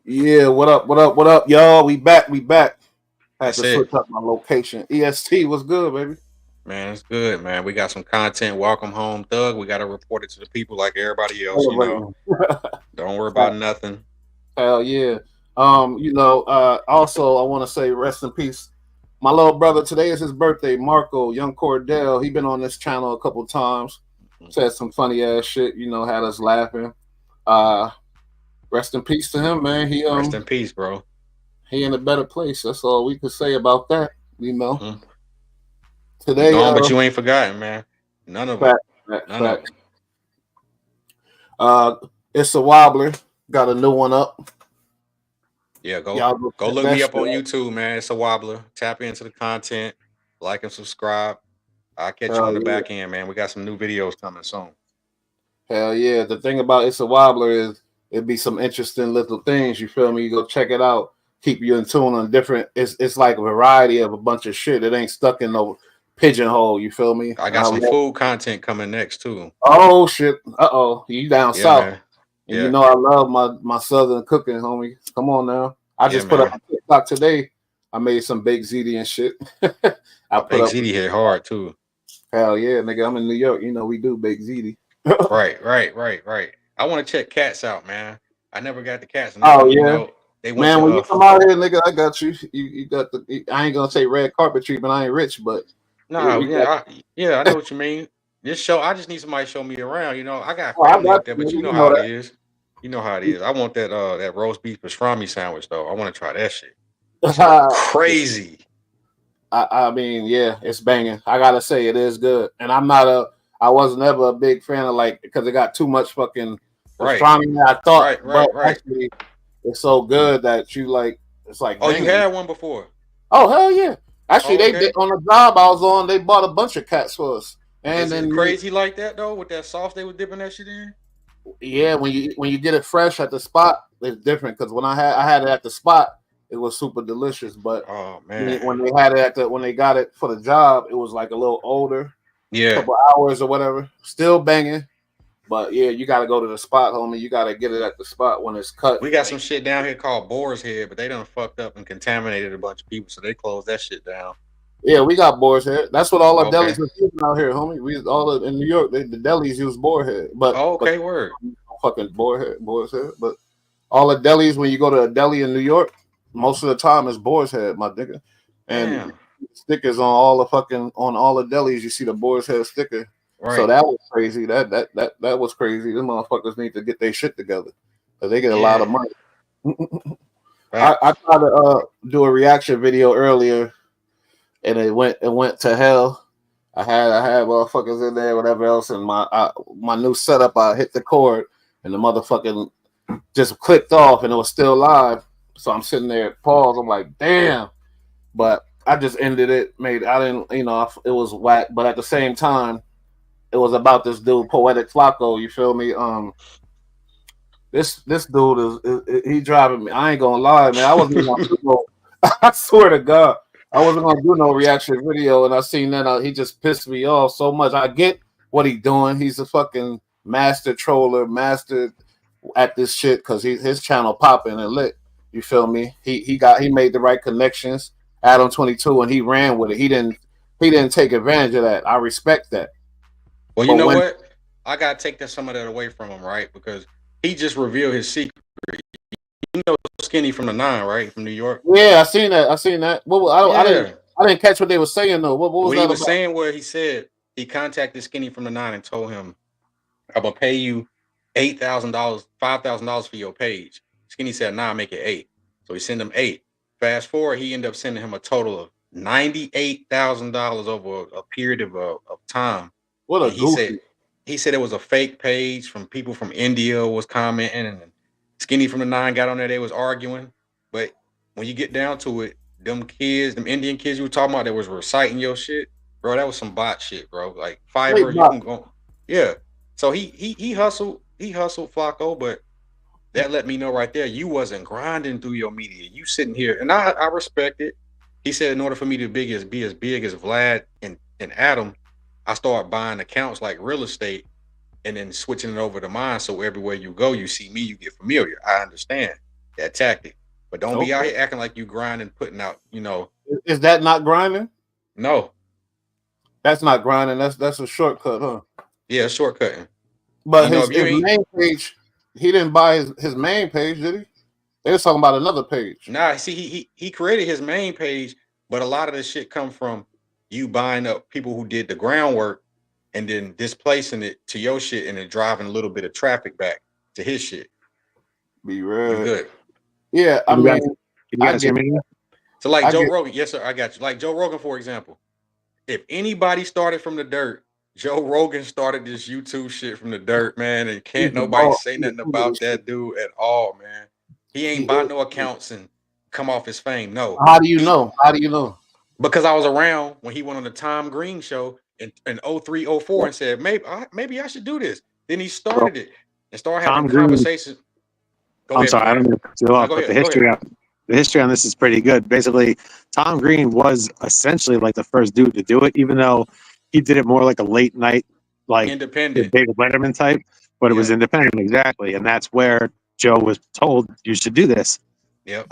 Yeah, what up, what up, y'all? We back. Had That's to switch it, up my location. EST was good, baby. man. It's good, man. We got some content. Welcome home, Thug. We got to report it to the people like everybody else. Celebrating. Don't worry about Fact. nothing. Hell yeah. Also I want to say rest in peace. My little brother, today is his birthday, Marco, young Cordell. He been on this channel a couple times, said some funny ass shit, had us laughing. Uh Rest in peace to him, man. He Rest in peace, bro. he in a better place. That's all we could say about that, you know. Mm. You Today, gone, but you ain't forgotten, man. None of them. fact, fact, None of fact. them. Uh, it's a wobbler. Got a new one up. Yeah, go Y'all go go check look that me shit up on out. YouTube, man. It's a wobbler. Tap into the content, like and subscribe. I'll catch you on Hell the yeah. back end, man. We got some new videos coming soon. Hell yeah. The thing about it's a wobbler is it'd be some interesting little things. You feel me? You go check it out. Keep you in tune on different. It's like a variety of a bunch of shit. It ain't stuck in no pigeonhole. You feel me? I And got I some love. food content coming next too. Oh shit. You down Yeah, south? man. And you Yeah, know I love my southern cooking, homie. Come on now. I yeah, just put up man. a TikTok today. I made some baked ziti and shit. I A put Big up. ZD hit hard too. Hell yeah, nigga. I'm in New York. You know we do baked ziti. Right. I want to check cats out, man. I never got the cats, and Oh yeah, they went man. to When you come out here, nigga, I got you. You got the. I ain't gonna say red carpet treatment. I ain't rich, but yeah, no, we got. yeah, I know what you mean. This show, I just need somebody to show me around. I got Oh, I family got up there, you, but you nigga. know You how know it that. is. You know how it is. I want that roast beef pastrami sandwich though. I want to try that shit. That shit look crazy. I mean, yeah, it's banging. I gotta say, it is good. And I'm not a. I was never a big fan of like because it got too much fucking Right, pastrami. I thought, but right. actually, it's so good that you like. It's like Oh, you banging. had one before. Oh hell yeah! Actually, Oh, they okay. on the job I was on. They bought a bunch of cats for us, and Is it then crazy like that though? With that sauce they were dipping that shit in? yeah, when you get it fresh at the spot, it's different. Because when I had it at the spot, it was super delicious. But Oh man. when they had it when they got it for the job, it was like a little older, Yeah. couple hours or whatever. Still banging, but yeah, you got to go to the spot, homie. You got to get it at the spot when it's cut. We got some shit down here called Boar's Head, but they done fucked up and contaminated a bunch of people, so they closed that shit down. Yeah, we got boar's head. That's what all our Okay. delis are using out here, homie. We all in New York, the delis use boar head, Oh, but okay, word. fucking boar's head. But all the delis, when you go to a deli in New York, most of the time it's boar's head, my nigga. And Damn. stickers on all the delis, you see the boar's head sticker. So Right. that was crazy. That was crazy. Them motherfuckers need to get their shit together because they get a lot of Yeah. money. I Facts. tried to do a reaction video earlier, and it went to hell. I had motherfuckers in there, whatever else, and my new setup. I hit the cord, and the motherfucking just clicked off, and it was still live. So I'm sitting there, pause. I'm like, damn. But I just ended it. I didn't, it was whack. But at the same time, it was about this dude, Poetic Flacco. You feel me? This dude is he driving me. I ain't gonna lie, man. I wasn't even gonna do no. I swear to God, I wasn't gonna do no reaction video, and I seen that he just pissed me off so much. I get what he doing. He's a fucking master troller, master at this shit because his channel popping and lit. You feel me? He made the right connections. Adam 22, and he ran with it. He didn't take advantage of that. I respect that. Well, you But know when what? I gotta take some of that away from him, right? Because he just revealed his secret. You know, Skinny from the Nine, right? From New York. yeah, I seen that. I seen that. Well, Yeah. I didn't catch what they were saying though. What was What he that was about? saying, where he said he contacted Skinny from the Nine and told him, "I'm gonna pay you $8,000, $5,000 for your page." Skinny said, "Nah, make it 8." So he sent him 8. Fast forward, he ended up sending him a total of $98,000 over a period of time. What a And goofy. he said it was a fake page from people from India was commenting, and Skinny from the Nine got on there. They was arguing, but when you get down to it, them Indian kids you were talking about that was reciting your shit, bro. That was some bot shit, bro. Like Wait, Fiverr, you but can go, yeah. So he hustled Flacco, but that let me know right there you wasn't grinding through your media. You sitting here, and I respect it. He said in order for me to be as big as Vlad and Adam, I start buying accounts like real estate and then switching it over to mine. So everywhere you go, you see me, you get familiar. I understand. that tactic. But don't be out here acting like you grinding, putting out, you know. Is that not grinding? No. That's not grinding. That's a shortcut, huh? Yeah, shortcutting. But You know, his, if you his ain't main page, he didn't buy his main page, did he? They was talking about another page. nah, see, he created his main page, but a lot of this shit come from you buying up people who did the groundwork and then displacing it to your shit and then driving a little bit of traffic back to his shit. Be You right. good. Yeah, I mean, Can you I guys hear get me? So like I Joe get Rogan, yes, sir, I got you. Like Joe Rogan, for example. If anybody started from the dirt, Joe Rogan started this YouTube shit from the dirt, man, and he's can't the nobody boss. say He's nothing the king of about this shit. that dude at all, man. He He ain't buy is. no accounts and come off his fame. No. How do you know? How do you know? Because I was around when he went on the Tom Green show in 03, 04 and said, maybe I should do this. Then he Well, started it and started having Tom Green. conversations. Go I'm ahead, sorry, I don't Brian. mean to cut you No, off, go but ahead. Go ahead. the history on this is pretty good. Basically, Tom Green was essentially like the first dude to do it, even though he did it more like a late night, like the Independent. David Letterman type, but it was Yeah. independent, exactly. And that's where Joe was told you should do this. Yep.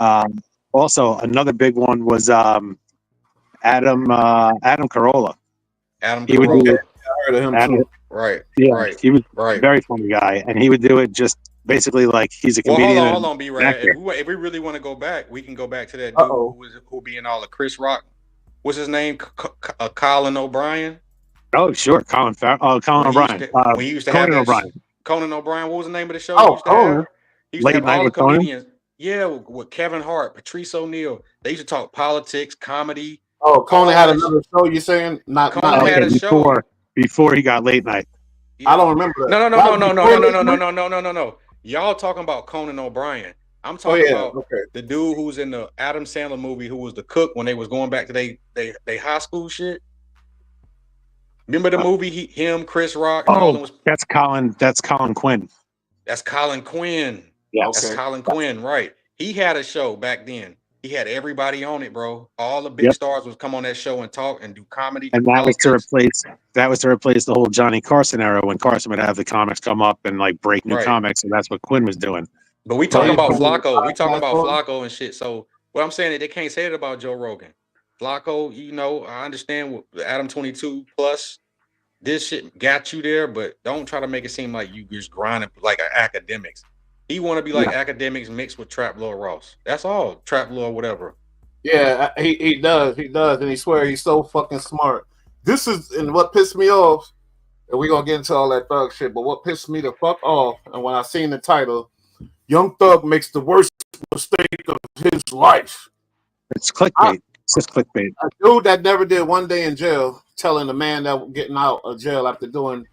Also, another big one was Adam Carolla. Adam He would Okay, do Carolla. I heard of him Adam, too. Right. yeah, Right. he was a Right. very funny guy, and he would do it just basically like he's a Well, comedian hold and on, an B-Rad. actor. If we really want to go back, we can go back to that Uh dude oh. who be in all the Chris Rock. What's his name? Colin O'Brien. Oh, sure, Colin When he used O'Brien, to have Conan that O'Brien, Conan O'Brien. What was the name of the show he Oh, used to have? Conan. He used to Late have Night all the with Conan. comedians. Yeah, with Kevin Hart, Patrice O'Neal. They used to talk politics, comedy, Oh, Conan all had that shit. another show. You saying not Conan late? had Okay, a show. before he got Late Night. I Yeah. don't remember that. No, no, That no, was no, no, before no, no, late no, no, night. no, no, no, no, no. Y'all talking about Conan O'Brien. I'm Oh talking yeah. about Okay. the dude who's in the Adam Sandler movie who was the cook when they was going back to they high school shit. Remember the movie? Him, Chris Rock, and all Oh, them was that's Colin. That's Colin Quinn. that's Colin Quinn. That's Yes. Okay. Colin Quinn, right? He had a show back then. He had everybody on it, bro. All the big Yep. stars would come on that show and talk and do comedy, And that was to politics. replace the whole Johnny Carson era when Carson would have the comics come up and like break new Right. comics, and that's what Quinn was doing. But we So talking he's about But doing Flacco. We talking podcast about for him? Flacco and shit. So what I'm saying is they can't say it about Joe Rogan. Flacco, you know, I understand what the Adam 22 plus this shit got you there, but don't try to make it seem like you just grinding like academics. He want to be like yeah, academics mixed with Trap Lord Ross. That's all. Trap Lord, whatever. Yeah, he does, and he swear he's so fucking smart. This is and what pissed me off, and we gonna get into all that thug shit. But what pissed me the fuck off, and when I seen the title, Young Thug makes the worst mistake of his life. it's I, clickbait. It's just clickbait. a dude that never did one day in jail, telling a man that was getting out of jail after doing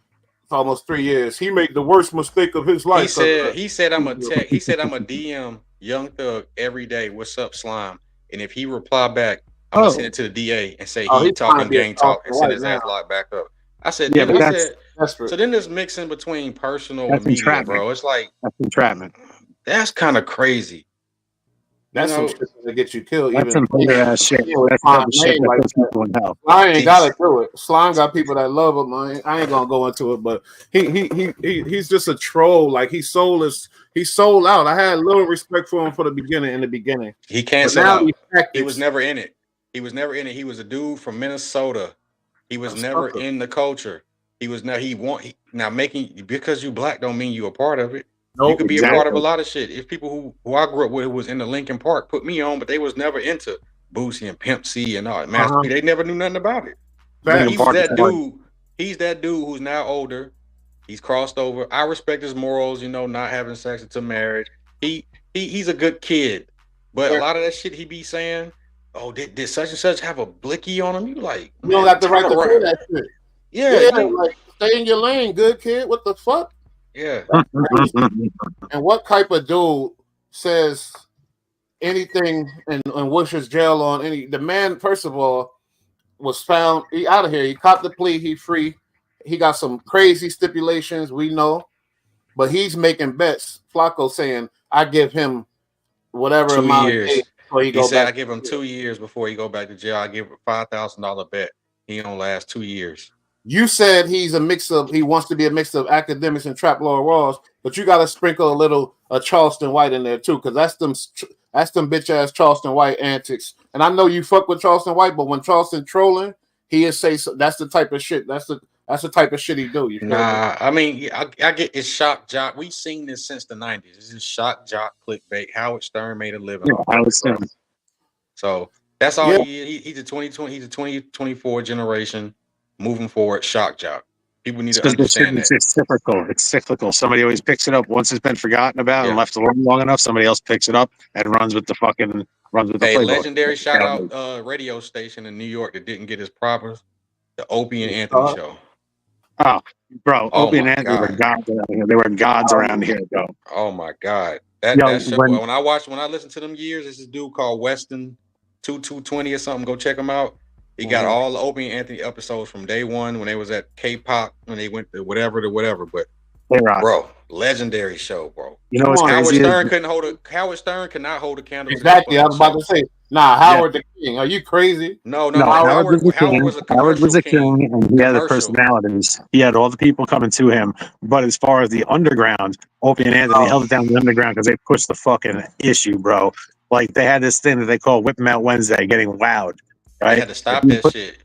for almost 3 years, he made the worst mistake of his He life. said I'm a DM Young Thug every day. What's up, slime? And if he reply back, I'm gonna send Oh, it to the DA and say Oh, he he's trying to talking be a gang talk soft and send right his ass now. locked back up. I said, yeah, then but I said, Desperate. so then this mixing between personal and that's media, entrapment. bro. It's like That's entrapment. that's kind of crazy. You That's some know, shit that get you killed. That's Even some hater ass shit. with That's the type fine of shit name that like puts that. people in hell. I ain't he's gotta do it. Slime got people that love him. I ain't gonna go into it, but he's just a troll. Like he sold out. I had a little respect for him for the beginning in the beginning, he can't but sell now these out. He was tactics never in it. He was never in it. He was a dude from Minnesota. He was are never sucker. in the culture. He was now now making because you black don't mean you a part of it. You Nope. could be a part of a Exactly. lot of shit. If people who I grew up with was in the Lincoln Park put me on, but they was never into Boosie and Pimp C and all that. Master Uh-huh. P. They never knew nothing about it. But Lincoln Facts. he was Park is that hard. dude. He's that dude who's now older. He's crossed over. I respect his morals, you know, not having sex until marriage. He's a good kid. But a Yeah. lot of that shit he be saying, oh, did such and such have a blicky on him? You like, You don't man, got the turn right to say around. that shit. Yeah, Yeah, you like stay in your lane, good kid. What the fuck? yeah. That's crazy. And what type of dude says anything and wishes jail on any? The man, first of all, was found. He out of here. He caught the plea. He free. He got some crazy stipulations. We know, but he's making bets. Flacco saying, "I give him whatever 2 amount of days years. before he He go said I back." give him 2 years before he go back to jail. I give him $5,000 bet. He don't last 2 years. You said he wants to be a mix of academics and trap Lord Rawls, but you got to sprinkle a little Charleston White in there too, because that's them bitch ass Charleston White antics. And I know you fuck with Charleston White, but when Charleston trolling, he is that's the type of shit. That's the type of shit he do. You feel me? Nah, I mean, I get it's shock jock. We've seen this since the 90s. This is shock jock clickbait. Howard Stern made a living Yeah, off I of was it, bro. saying. So that's all Yeah, he's a 2020, he's a 2024 generation moving forward, shock jock. People need It's to because understand that. it's cyclical. It's cyclical. Somebody always picks it up once it's been forgotten about and Yeah. left alone long enough. Somebody else picks it up and runs with the Hey, playbook. legendary shout out radio station in New York that didn't get his propers, the Opie and Anthony uh, show. Oh, bro, Oh Opie and my Anthony were God. gods around here. They were gods around here, bro. Oh my God. Yo, That show, when I listened to them years, there's this dude called Weston 2220 or something. Go check him out. He got all the Opie and Anthony episodes from day one when they was at K-pop, when they went to whatever. But they rock. bro, legendary show, bro. You know what's Howard crazy? Howard Stern cannot hold a candle. exactly. I was about to say, nah, Howard the King. Are you crazy? No. Howard was a king. Howard was a Howard was commercial a king, and he had the Commercial. personalities. He had all the people coming to him. But as far as the underground, Opie and Anthony held it down the underground because they pushed the fucking issue, bro. Like they had this thing that they call Whip 'em Out Wednesday, getting loud. Right? They had to stop that shit.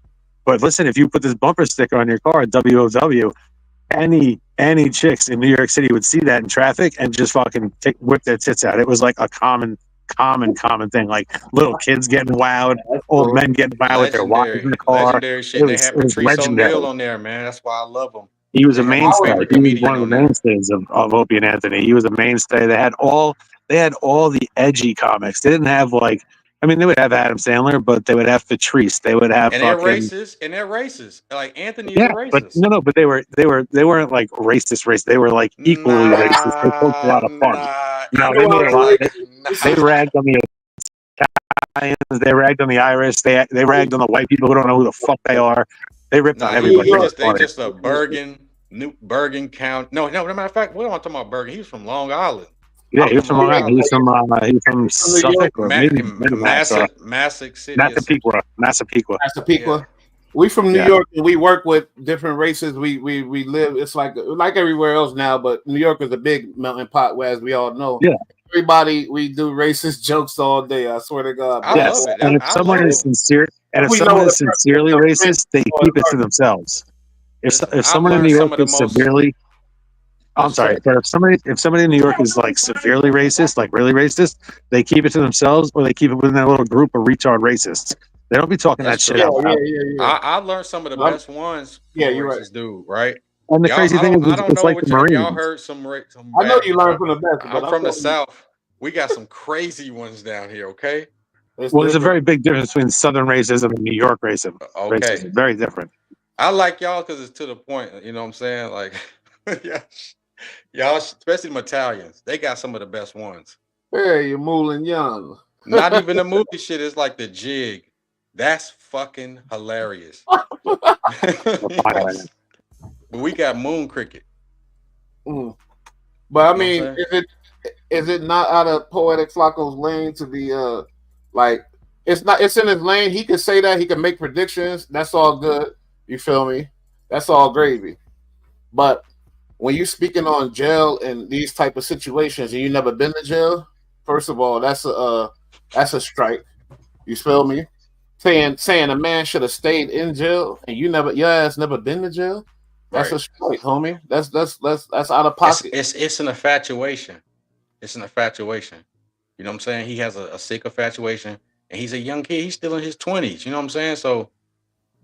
But listen, if you put this bumper sticker on your car, WOW, any chicks in New York City would see that in traffic and just fucking whip their tits out. It was like a common thing. Like little kids getting wowed, old men getting wowed with their watches in the car. Legendary shit. They had Patrice legendary. O'Neal on there, man. That's why I love him. He was a mainstay. favorite He was comedian one of on the there. mainstays of Opie and Anthony. He was a mainstay. They had all the edgy comics. They didn't have they would have Adam Sandler, but they would have Patrice. They would have And they're racist. Like Anthony's a racist. but they weren't like racist. They were like equally racist. They poked a lot of fun. No, they made a lot. They ragged on the Italians. They ragged on the Irish. They ragged on the white people who don't know who the fuck they are. They ripped on everybody. They just a Bergen County. No, matter of fact, we don't want to talk about Bergen. He was from Long Island. Yeah, he was from Long Island. He was from Suffolk or maybe Massac City. Massapequa. Yeah. We from New York and we work with different races. We live. It's like everywhere else now, but New York is a big melting pot, as we all know. Yeah. Everybody, we do racist jokes all day. I swear to God. I love it. And if someone is sincere, sincerely racist, they keep it to themselves. If someone in New York is severely, I'm sorry, but if somebody in New York is like severely racist, like really racist, they keep it to themselves, or they keep it within that little group of retard racists. They don't be talking that shit out loud. I learned some of the best ones. Yeah, you're right, dude. Right. And the crazy thing is, it's like the Marines. Y'all heard some I know you learned from the best. I'm from the South. We got some crazy ones down here. Okay. Well, there's a very big difference between Southern racism and New York racism. Okay. Racism. Very different. I like y'all because it's to the point. You know what I'm saying? Like, yeah. Y'all, especially them Italians, they got some of the best ones. Hey, you're Moulin Young. Not even the movie shit. It's like the jig. That's fucking hilarious. But we got Moon Cricket. But I mean, is it not out of Poetic Flacco's lane to be it's in his lane. He could say that, he can make predictions. That's all good. You feel me? That's all gravy. But when you speaking on jail and these type of situations and you never been to jail, first of all, that's a strike. You feel me? Saying a man should have stayed in jail and your ass never been to jail. That's a strike, homie. That's out of pocket. It's an infatuation. It's an infatuation. You know what I'm saying? He has a sick infatuation, and he's a young kid. He's still in his 20s. You know what I'm saying? So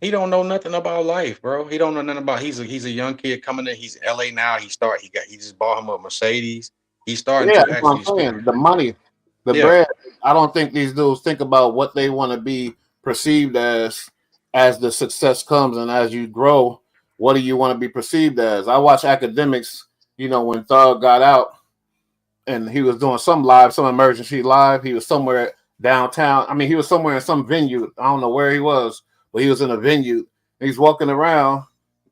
he don't know nothing about life, bro. He don't know nothing about. He's a young kid coming in. He's in LA now. He just bought him a Mercedes. He's starting to actually the money, the bread. I don't think these dudes think about what they want to be perceived as the success comes and as you grow. What do you want to be perceived as? I watch Academics. You know, when Thug got out and he was doing some emergency live. He was somewhere downtown. I mean, he was somewhere in some venue. I don't know where he was, but he was in a venue. He's walking around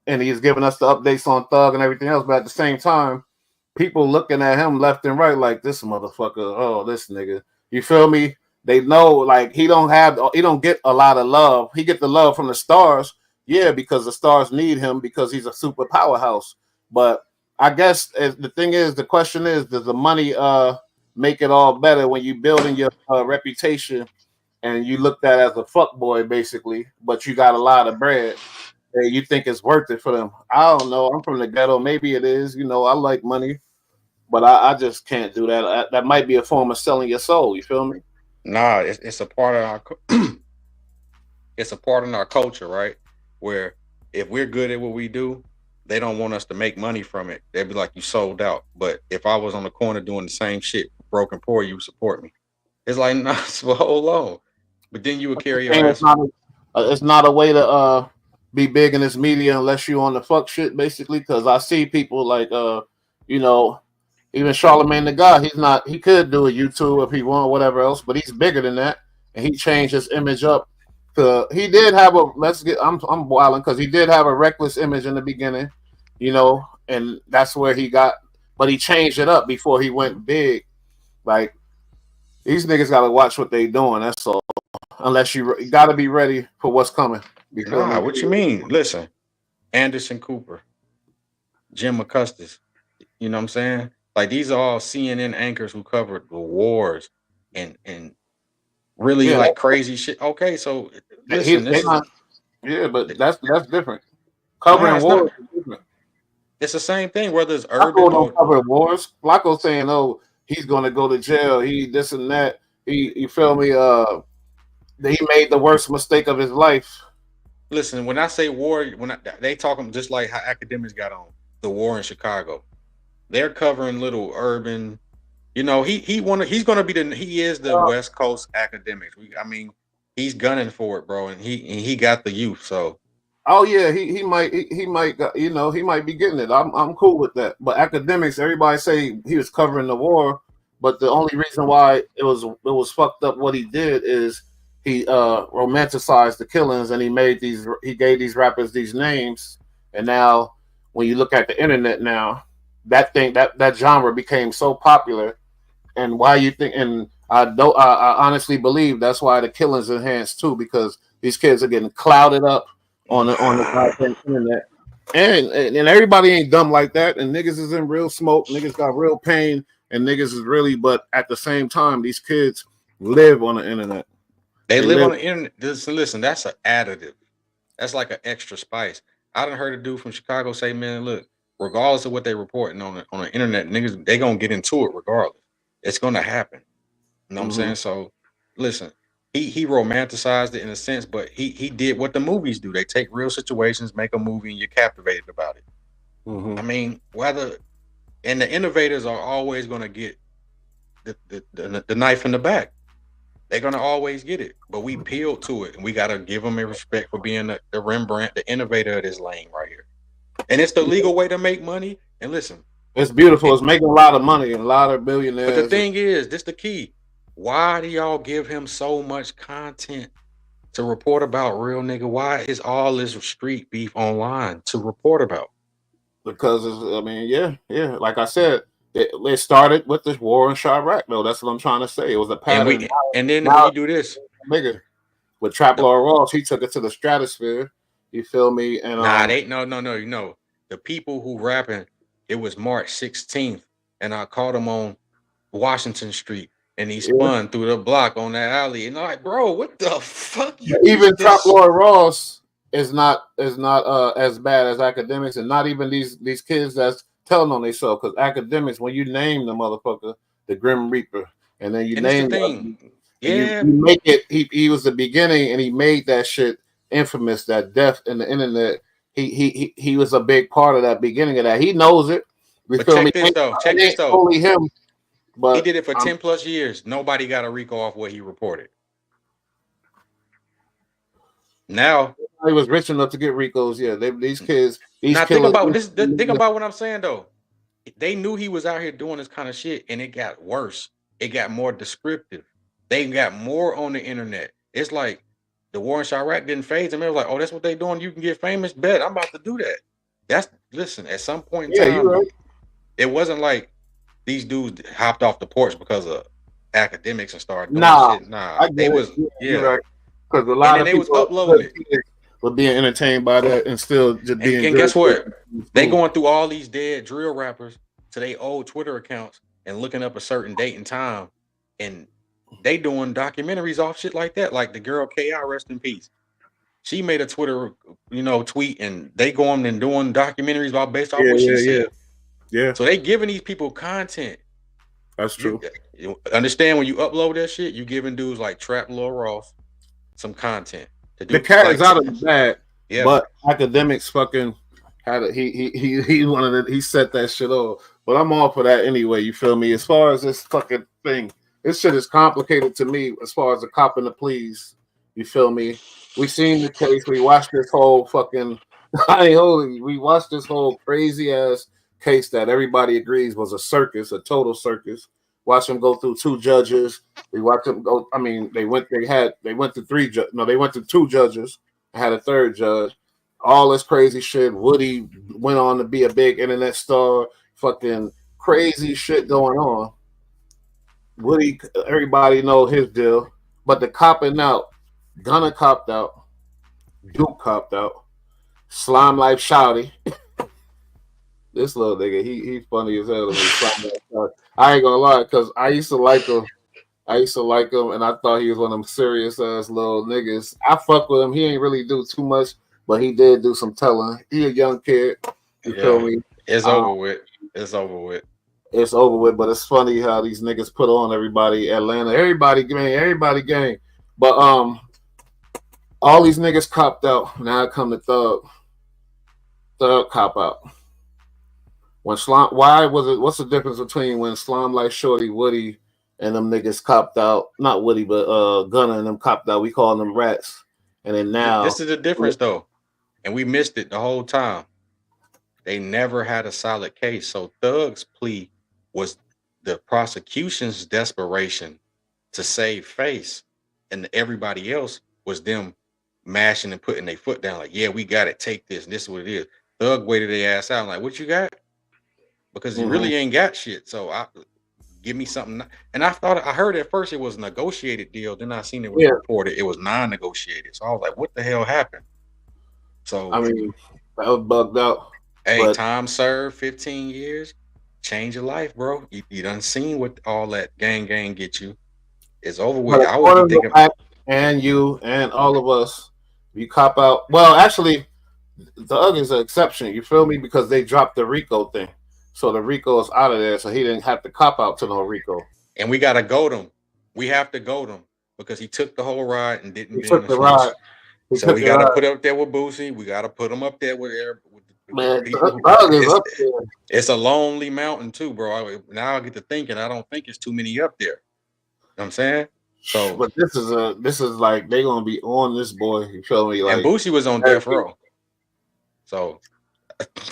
and he's giving us the updates on Thug and everything else. But at the same time, people looking at him left and right like, this motherfucker, oh, this nigga. You feel me? They know like he don't get a lot of love. He get the love from the stars. Yeah, because the stars need him because he's a super powerhouse. But I guess the thing is, the question is, does the money make it all better when you building your reputation and you looked at as a fuck boy basically, but you got a lot of bread? And you think it's worth it for them? I don't know. I'm from the ghetto. Maybe it is. You know, I like money, but I just can't do that. That might be a form of selling your soul. You feel me? Nah, it's a part of our it's a part of our culture, right? Where if we're good at what we do, they don't want us to make money from it. They'd be like, you sold out. But if I was on the corner doing the same shit, broke and poor, you would support me. It's like, nah, so hold on. But then you would carry your ass. It's not a way to be big in this media unless you on the fuck shit, basically. Because I see people like you know, even Charlemagne the God. He could do a YouTube if he want, whatever else, but he's bigger than that, and he changed his image up. He did have a I'm wilding because he did have a reckless image in the beginning, you know, and that's where he got. But he changed it up before he went big. Like these niggas got to watch what they doing. That's all. Unless you got to be ready for what's coming. Nah, what you mean? Listen, Anderson Cooper, Jim McCustis, you know what I'm saying? Like these are all CNN anchors who covered the wars and really like crazy shit. Okay, so listen, but that's different. Nah, Covering it's wars not. is different. It's the same thing, whether it's urban Flacco don't or cover wars. Flacco saying, "Oh, he's going to go to jail. He this and that. You feel me? He made the worst mistake of his life." listen. When I say war, they talking just like how academics got on the war in Chicago. They're covering little urban. You know, he's gonna be he is the West Coast academics. I mean, he's gunning for it, bro, and he got the youth. So Oh yeah, he might you know he might be getting it. I'm cool with that. But academics, everybody say he was covering the war, but the only reason why it was fucked up what he did is he romanticized the killings and he gave these rappers these names, and now when you look at the internet now, that genre became so popular, and why you think, and I honestly believe that's why the killings enhanced too, because these kids are getting clouded up on the goddamn internet. And everybody ain't dumb like that. And niggas is in real smoke. Niggas got real pain. And niggas is really, but at the same time, these kids live on the internet. they live on the internet. Listen, that's an additive. That's like an extra spice. I done heard a dude from Chicago say, man, look, regardless of what they reporting on the internet, niggas, they gonna get into it regardless. It's gonna happen. You know what I'm saying? So listen, he romanticized it in a sense, but he did what the movies do. They take real situations, make a movie, and you're captivated about it. I mean, and the innovators are always gonna get the knife in the back. They're gonna always get it, but we peeled to it, and we gotta give them a respect for being the Rembrandt, the innovator of this lane right here. And it's the legal way to make money. And listen, it's beautiful. It's making a lot of money and a lot of billionaires. But the thing is, this the key. Why do y'all give him so much content to report about, real nigga? Why is all this street beef online to report about? Because yeah. Like I said, it started with this war in Chirac, though. That's what I'm trying to say. It was a pattern. And then when you do this, bigger with Trap Lord Ross, he took it to the stratosphere. You feel me? And no. You know, the people who rapping, it was March 16th, and I caught him on Washington Street, and he spun through the block on that alley, and I'm like, bro, what the fuck? Even Trap Lord Ross is not as bad as academics, and not even these kids that's telling on themselves. Because academics, when you name the motherfucker the Grim Reaper, and then you name the thing. You make it. He was the beginning, and he made that shit infamous. That death in the internet. He was a big part of that beginning of that. He knows it. But check this though. Only him. But he did it for 10 plus years. Nobody got a RICO off what he reported. Now he was rich enough to get RICOs. Yeah, these kids. Now think about this. Think about what I'm saying though. They knew he was out here doing this kind of shit, and it got worse. It got more descriptive. They got more on the internet. It's like the war in Chirac didn't phase them. It was like, oh, that's what they doing. You can get famous. Bet I'm about to do that. Listen. At some point in time, right. It wasn't like these dudes hopped off the porch because of academics and started doing shit. Nah, they was right. Because a lot of people was uploading it. with being entertained by that and still just being and good. Guess what? They going through all these dead drill rappers to their old Twitter accounts and looking up a certain date and time, and they doing documentaries off shit like that. Like the girl Ki, rest in peace. She made a Twitter, tweet, and they going and doing documentaries about based off what she said. Yeah. So they giving these people content. That's true. You understand when you upload that shit, you giving dudes like Trap Lil Ross some content to do. The cat is out of the bag, yeah. But academics fucking had it. He wanted it. He set that shit off. But I'm all for that anyway. You feel me? As far as this fucking thing, this shit is complicated to me. As far as the cop and the pleas, you feel me? We seen the case. We watched this whole fucking. I ain't holding. We watched this whole crazy ass case that everybody agrees was a circus, a total circus. Watch them go through two judges. We watched them go. I mean, they went to three. No, they went to two judges. Had a third judge. All this crazy shit. Woody went on to be a big internet star. Fucking crazy shit going on. Woody, everybody know his deal. But the copping out, Gunna copped out, Duke copped out, Slime Life Shouty. This little nigga, he funny as hell to me. I ain't gonna lie, because I used to like him. And I thought he was one of them serious ass little niggas. I fuck with him. He ain't really do too much, but he did do some telling. He a young kid. You feel me? It's over with. It's over with. It's over with, but it's funny how these niggas put on everybody. Atlanta, everybody gang. But all these niggas copped out. Now I come to Thug. Thug cop out. When Slime, why was it? What's the difference between when Slime Like Shorty, Woody, and them niggas copped out? Not Woody, but Gunna and them copped out. We call them rats. And then now this is the difference though, and we missed it the whole time. They never had a solid case. So Thug's plea was the prosecution's desperation to save face, and everybody else was them mashing and putting their foot down. Like, yeah, we got it. Take this. And this is what it is. Thug waited their ass out. I'm like, what you got? Because you really ain't got shit. So give me something. And I heard at first it was a negotiated deal. Then I seen it was reported it was non-negotiated. So I was like, what the hell happened? So I mean, that was bugged out. Hey, time served, 15 years, change your life, bro. You done seen what all that gang get you. It's over with. I would be thinking, and you and all of us, you cop out. Well, actually, Thug is an exception. You feel me? Because they dropped the Rico thing. So the Rico is out of there, so he didn't have to cop out to no Rico. And we got to goad him. We have to goad him because he took the whole ride and didn't. He took the ride. So we got to put up there with Boosie. We got to put him up there with man. Thug is up there. It's a lonely mountain too, bro. Now I get to thinking. I don't think it's too many up there. You know what I'm saying? So, but this is like they gonna be on this boy. You feel me? Like, and Boosie was on death row. So.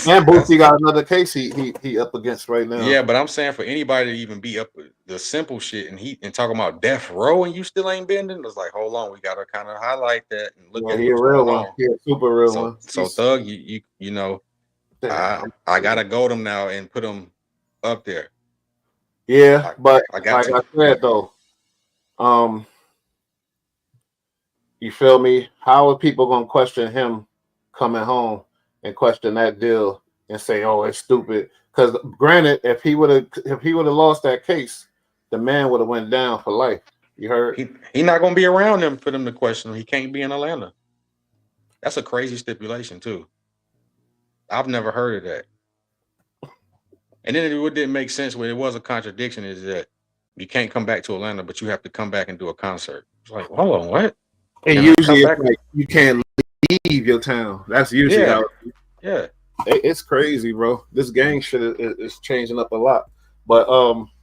And Boosie got another case he up against right now. Yeah, but I'm saying for anybody to even be up the simple shit and talking about death row and you still ain't bending, it's like, hold on, we gotta kind of highlight that and look at he a real one. He a super real one. So Thug, you know, I gotta go them now and put them up there. Yeah, but I said though, you feel me? How are people gonna question him coming home and question that deal and say, "Oh, it's stupid"? Because granted, if he would have lost that case, the man would have went down for life. You heard? He not gonna be around them for them to question him. He can't be in Atlanta. That's a crazy stipulation too. I've never heard of that. And then it didn't make sense when it was a contradiction. Is that you can't come back to Atlanta, but you have to come back and do a concert? It's like, hold on, what? And usually it's like you can't leave your town. That's usually how. Yeah, it's crazy, bro. This gang shit is changing up a lot. But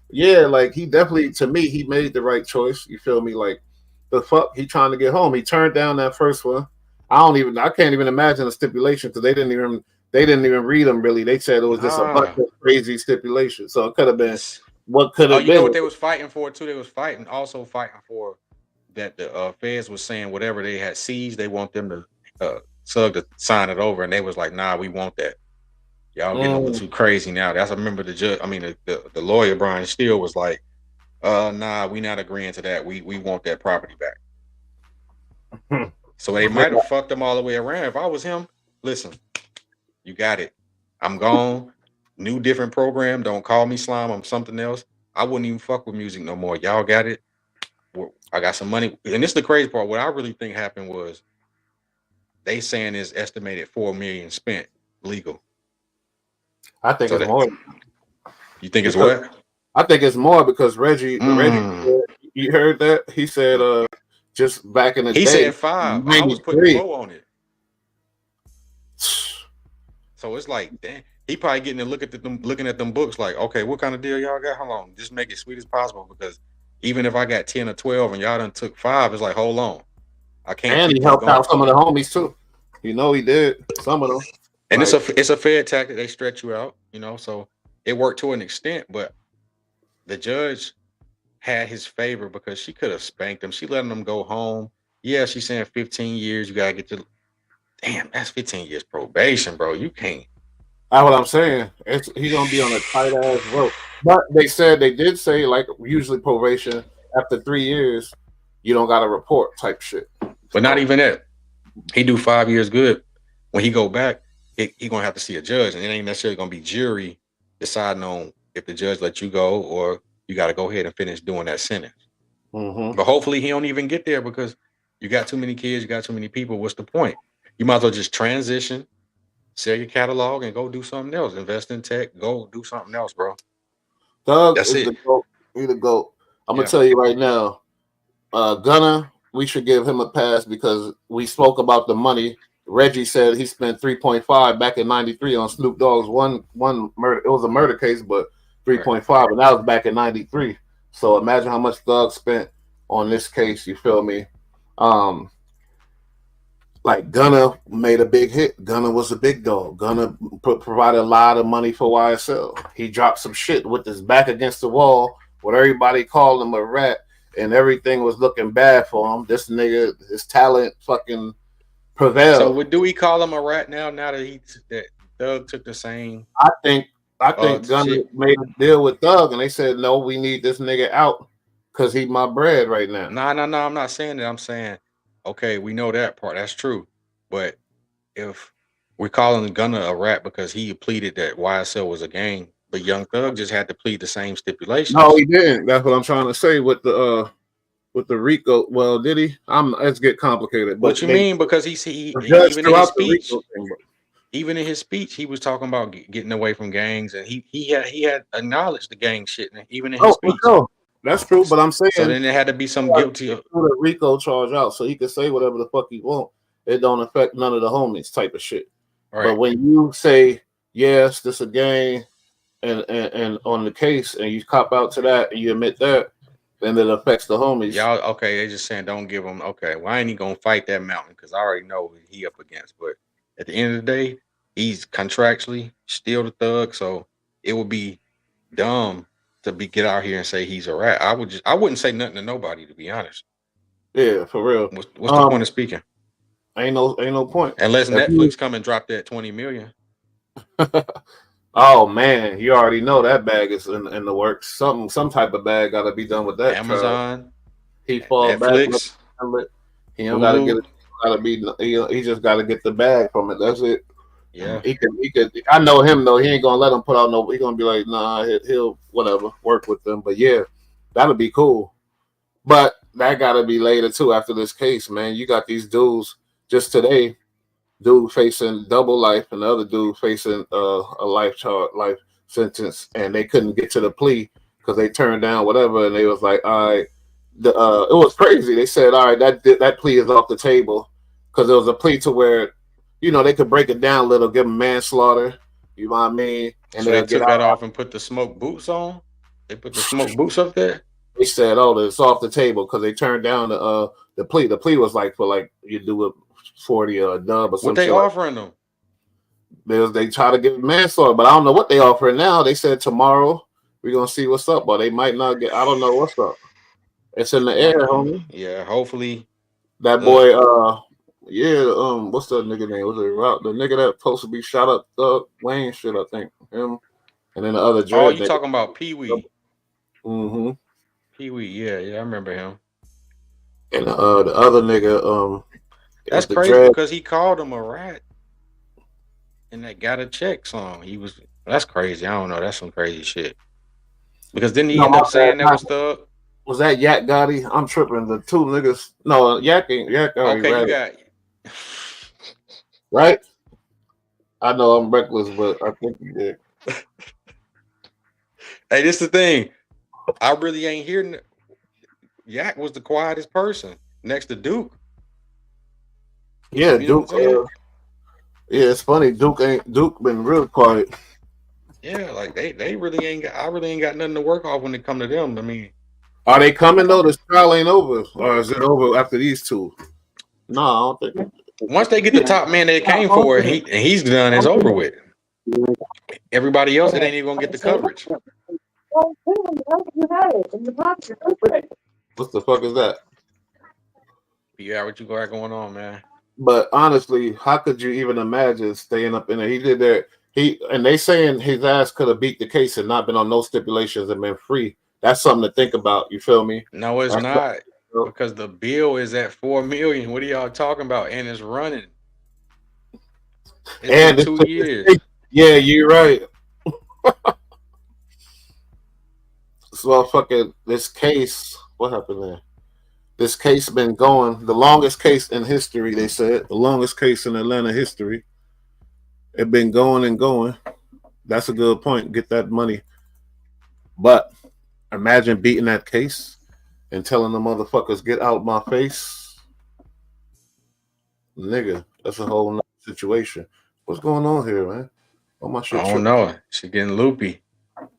yeah, like he definitely, to me, he made the right choice. You feel me? Like the fuck, he trying to get home. He turned down that first one. I can't even imagine the stipulation because they didn't even read them really. They said it was just a bunch of crazy stipulations. So it could have been what could have been. You know what they was fighting for too? They was fighting for that the feds was saying whatever they had seized, they want them to Sug to sign it over, and they was like, "Nah, we want that." Y'all getting a little too crazy now. That's I remember the judge. I mean, the lawyer Brian Steele was like, "Nah, we not agreeing to that. We want that property back." So they might have fucked him all the way around. If I was him, listen, you got it. I'm gone. New different program. Don't call me slime. I'm something else. I wouldn't even fuck with music no more. Y'all got it. I got some money. And this is the crazy part. What I really think happened was they saying is estimated $4 million spent legal. I think it's more. You think it's what? I think it's more because Reggie, you heard that? He said, just back in the day. He said 5. I was putting 4 on it. So it's like, damn, he probably getting to looking at them books like, okay, what kind of deal y'all got? Hold on, just make it sweet as possible, because even if I got 10 or 12 and y'all done took 5, it's like, hold on, I can't. And he helped out some of the homies too. You know, he did some of them. And like, it's a fair tactic. They stretch you out, you know. So it worked to an extent, but the judge had his favor because she could have spanked him. She letting them go home. Yeah, she's saying 15 years. You gotta get to. Damn, that's 15 years probation, bro. You can't. That's what I'm saying. He's gonna be on a tight ass rope. But they did say, like usually probation after 3 years, you don't got to report type shit. But not even that. He do 5 years good. When he go back, he gonna have to see a judge, and it ain't necessarily gonna be jury deciding on if the judge let you go or you got to go ahead and finish doing that sentence. Mm-hmm. But hopefully he don't even get there, because you got too many kids, you got too many people. What's the point? You might as well just transition, sell your catalog, and go do something else. Invest in tech, go do something else, bro. Doug is the GOAT. He the GOAT. I'm gonna tell you right now, Gunna, we should give him a pass because we spoke about the money. Reggie said he spent 3.5 back in '93 on Snoop Dogg's one murder. It was a murder case, but 3.5, and that was back in '93. So imagine how much Thug spent on this case. You feel me? Like Gunna made a big hit. Gunna was a big dog. Gunna provided a lot of money for YSL. He dropped some shit with his back against the wall, where everybody called him a rat, and everything was looking bad for him. This nigga, his talent fucking prevailed. So do we call him a rat now? Now that Thug took the same. I think Gunna made a deal with Thug, and they said, no, we need this nigga out because he's my bread right now. No, I'm not saying that. I'm saying, okay, we know that part. That's true. But if we're calling Gunna a rat because he pleaded that YSL was a gang, but Young Thug just had to plead the same stipulations. No, he didn't. That's what I'm trying to say with the Rico. Well, did he? Let's get complicated. What you mean? Because even in his speech, he was talking about getting away from gangs, and he had acknowledged the gang shit, even in his speech. No. That's true, but I'm saying so then there had to be some guilty of the Rico charge out, so he could say whatever the fuck he want. It don't affect none of the homies type of shit. Right. But when you say yes, this a gang, and on the case, and you cop out to that, and you admit that, then it affects the homies. Y'all okay? They just saying don't give him. Okay, why ain't he gonna fight that mountain? Because I already know who he up against. But at the end of the day, he's contractually still the Thug, so it would be dumb to get out here and say he's a rat. I wouldn't say nothing to nobody, to be honest. Yeah, for real. What's the point of speaking? Ain't no point. Unless Netflix come and drop that $20 million. Oh man, you already know that bag is in the works. Some type of bag got to be done with that. Amazon. He fall Netflix, back. He don't got to get it. Got to be. He just got to get the bag from it. That's it. Yeah, he could. I know him though. He ain't gonna let him put out no. He gonna be like, nah, he'll whatever work with them. But yeah, that'll be cool. But that gotta be later too. After this case, man, you got these dudes just today. Dude facing double life, and the other dude facing a life sentence, and they couldn't get to the plea because they turned down whatever, and they was like, all right, it was crazy. They said, all right, that plea is off the table because it was a plea to where. You know, they could break it down a little, give them manslaughter. You know what I mean? And so they took that off and put the smoke boots on? They put the smoke boots up there? They said, it's off the table because they turned down the plea. The plea was like for you do a 40 or a dub or something. What they offering them? They try to give manslaughter, but I don't know what they offering now. They said tomorrow we're going to see what's up, but they might not get, I don't know what's up. It's in the air, homie. Yeah, hopefully. That boy, what's that nigga name? Was it the nigga that supposed to be shot up Wayne shit, I think. Him. And then the other judge. Oh, you talking about Pee Wee. Mm-hmm. Pee Wee, yeah, I remember him. And the other nigga, That's crazy because he called him a rat in that "Got a Check" song. That's crazy. I don't know. That's some crazy shit. Because didn't he end up saying that was Thug? Was that Yak Gotti? I'm tripping. The two niggas. No, Yak already Okay, you rat. got Right? I know I'm reckless, but I think he did. Hey, this the thing. I really ain't hearing. Yak was the quietest person next to Duke. Yeah, You know Duke. Yeah, it's funny. Duke been real quiet. Yeah, like they really ain't got. I really ain't got nothing to work off when it come to them. I mean, are they coming though? This trial ain't over, or is it over after these two? No, I don't think. Once they get the top man they came for, and he's done, it's over with. Everybody else, it ain't even gonna get the coverage. What the fuck is that? Yeah, what you got going on, man? But honestly, how could you even imagine staying up in there? He did that. And they saying his ass could have beat the case and not been on no stipulations and been free. That's something to think about. You feel me? No, it's not. Because the bill is at $4 million. What are y'all talking about? And it's running. It's been 2 years. Yeah, you're right. So fucking this case. What happened there? This case been going the longest case in history. They said the longest case in Atlanta history. It been going and going. That's a good point. Get that money. But imagine beating that case and telling the motherfuckers get out my face. Nigga, that's a whole nother situation. What's going on here, man? Oh, my shit. I don't know. She getting loopy.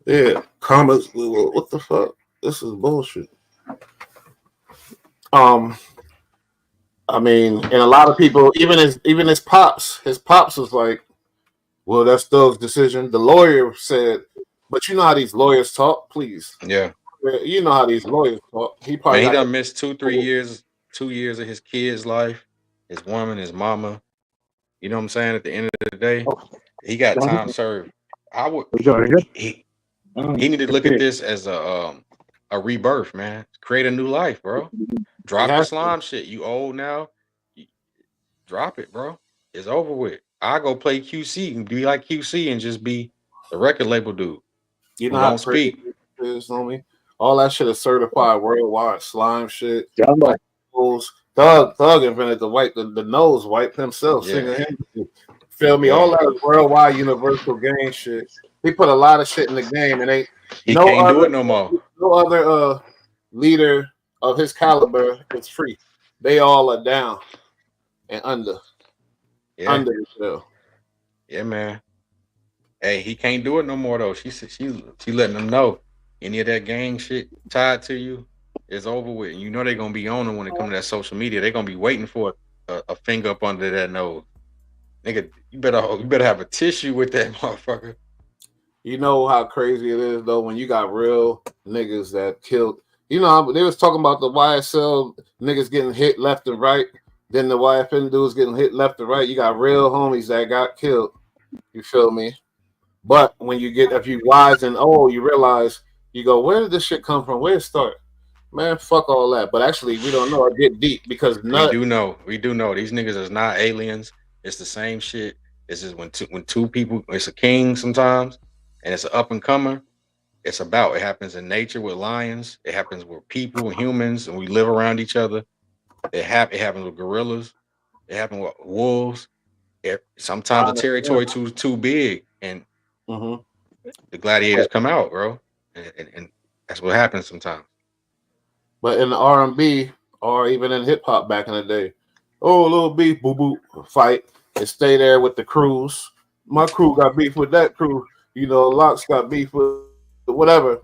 Yeah. Comments. What the fuck? This is bullshit. I mean, and a lot of people, even his pops was like, well, that's Doug's decision. The lawyer said, but you know how these lawyers talk, please. Yeah. You know how these lawyers talk. He probably he done missed 2-3 years, 2 years of his kid's life, his woman, his mama. You know what I'm saying? At the end of the day, he got time served. He needed to look at this as a rebirth, man. Create a new life, bro. Drop the slime shit. You old now. Drop it, bro. It's over with. I go play QC and be like QC and just be the record label dude. You know how speak. Is on me. All that shit is certified worldwide. Slime shit. Thug invented the nose wipe himself. Yeah. Feel me? Yeah. All that worldwide universal game shit. He put a lot of shit in the game, and he can't do it no more. No other leader of his caliber is free. They all are down and under. Yeah. Under himself. Yeah, man. Hey, he can't do it no more though. She letting them know any of that gang shit tied to you is over with. And you know they're gonna be on them when it comes to that social media. They're gonna be waiting for a finger up under that nose. Nigga, you better have a tissue with that motherfucker. You know how crazy it is though when you got real niggas that killed. You know, they was talking about the YSL niggas getting hit left and right. Then the YFN dudes getting hit left and right. You got real homies that got killed. You feel me? But when you get, if you wise and old, you realize, you go, where did this shit come from? Where it start? Man, fuck all that. But actually, we don't know. It get deep because we do know. These niggas is not aliens. It's the same shit. It's just when two people, it's a king sometimes, and it's an up and comer. It happens in nature with lions. It happens with people and humans, and we live around each other. It happens with gorillas. It happens with wolves. Sometimes the territory too big, and the gladiators come out, bro, and that's what happens sometimes. But in the R&B or even in hip hop back in the day, little beef, boo boo, fight and stay there with the crews. My crew got beef with that crew. You know, Locks got beef with whatever.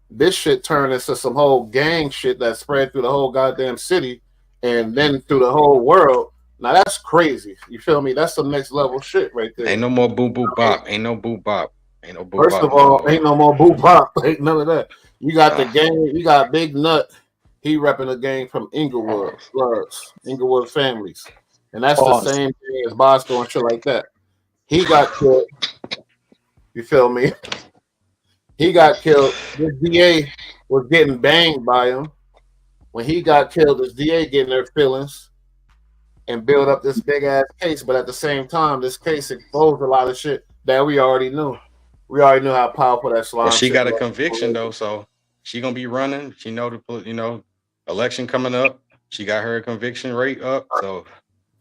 This shit turned into some whole gang shit that spread through the whole goddamn city and then through the whole world. Now that's crazy. You feel me? That's some next level shit right there. Ain't no more boom boom bop. Ain't no boom bop. Ain't no boom. First of all, ain't no more boom bop. Ain't none of that. You got the gang. You got Big Nut. He repping a gang from Inglewood, Inglewood families, and that's the same thing as Bosco and shit like that. He got killed. You feel me? He got killed. This DA was getting banged by him. When he got killed, this DA getting their feelings. and build up this big ass case, but at the same time, this case exposed a lot of shit that we already knew. We already knew how powerful that Well, slime she shit got a was. conviction though, so she gonna be running. She know the election coming up. She got her conviction rate up. So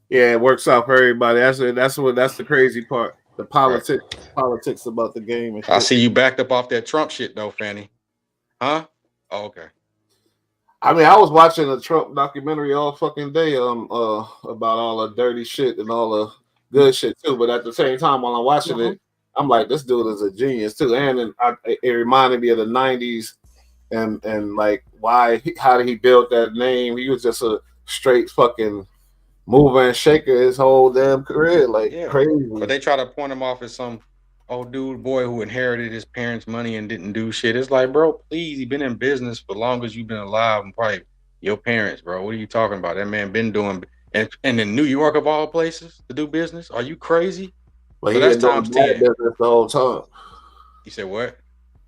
Yeah, it works out for everybody. That's the crazy part. The right. politics about the game and I shit. see you backed up off that Trump shit though, Fanny. Huh? Oh, okay. I mean, I was watching a Trump documentary all fucking day about all the dirty shit and all the good shit too. But at the same time, while I'm watching it, I'm like, this dude is a genius too. And it reminded me of the '90s and like how did he build that name? He was just a straight fucking mover and shaker his whole damn career, like Yeah. crazy. But they try to point him off as some old dude boy who inherited his parents' money and didn't do shit. It's like, bro, please, he been in business for long as you've been alive and probably your parents, bro. What are you talking about? That man been doing and in New York of all places to do business? Are you crazy? But So he that's been doing times bad 10. business the whole time. You said what?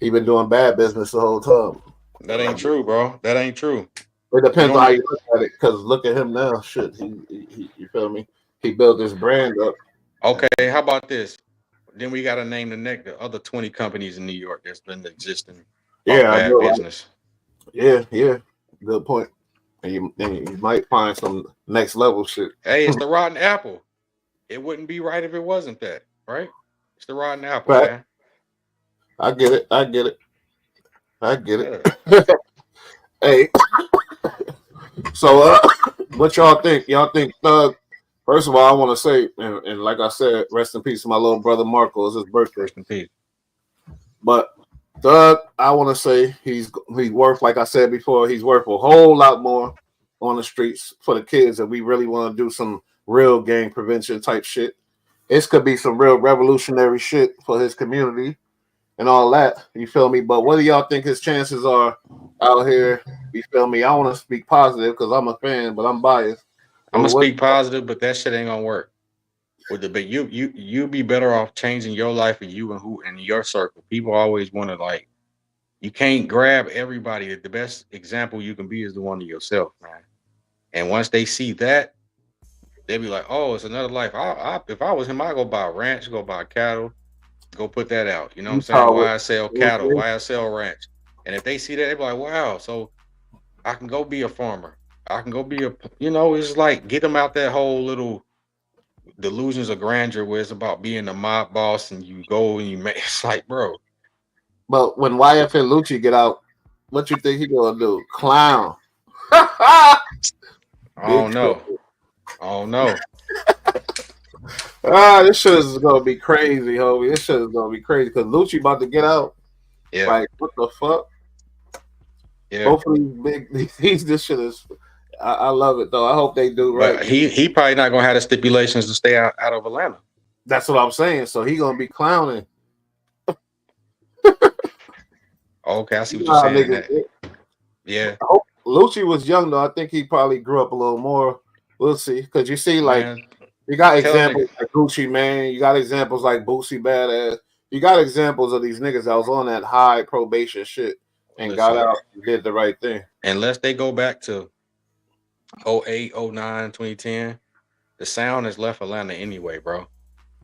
He been doing bad business the whole time. That ain't true, bro. That ain't true. It You depends don't on how you make look at it. Because look at him now. Shit, you feel me? He built his brand up. okay, how about this? Then we gotta name the other 20 companies in New York that's been existing off Yeah, I bad know. Right? business. Yeah. Good point. And you might find some next level shit. Hey, it's the rotten apple. It wouldn't be right if it wasn't that, right? It's the rotten apple, But man. I get it. I get it. I get Yeah. it. Hey, so what y'all think? Y'all think Thug? First of all, I want to say, and like I said, rest in peace to my little brother Marco. It's his birthday. Rest in peace. But Thug, I want to say he's worth, like I said before, he's worth a whole lot more on the streets for the kids if we really want to do some real gang prevention type shit. This could be some real revolutionary shit for his community and all that. You feel me? But what do y'all think his chances are out here? You feel me? I want to speak positive because I'm a fan, but I'm biased. I'm But gonna what? speak positive, but that shit ain't gonna work. With the but you be better off changing your life and you and who in your circle. People always want to like you can't grab everybody. The best example you can be is the one of yourself, man. And once they see that, they be like, "Oh, it's another life." If I was him, I go buy a ranch, go buy cattle, go put that out. You know what I'm saying? Utah Why I sell cattle? Why I sell ranch? And if they see that, they be like, "Wow!" So I can go be a farmer. I can go be it's like get them out that whole little delusions of grandeur where it's about being the mob boss and you go and you make it's like, bro. But when YF and Lucci get out, what you think he gonna do? Clown. Big I don't know. trouble. I don't know. This shit is gonna be crazy, homie. This shit is gonna be crazy because Lucci about to get out. Yeah. Like, what the fuck? Yeah. Hopefully, this shit is. I love it though. I hope they do right. But he probably not gonna have the stipulations to stay out of Atlanta. That's what I'm saying. So he gonna be clowning. Okay, I see You what know you're how saying in niggas that. get. Yeah. Lucci was young though. I think he probably grew up a little more. We'll see. Because you see, like, Man, you got tell a examples nigga. like Gucci Man. You got examples like Boosie Badass. You got examples of these niggas that was on that high probation shit and got Listen, out and did the right thing. unless they go back to 08, 09, 2010, the sound has left Atlanta anyway, bro.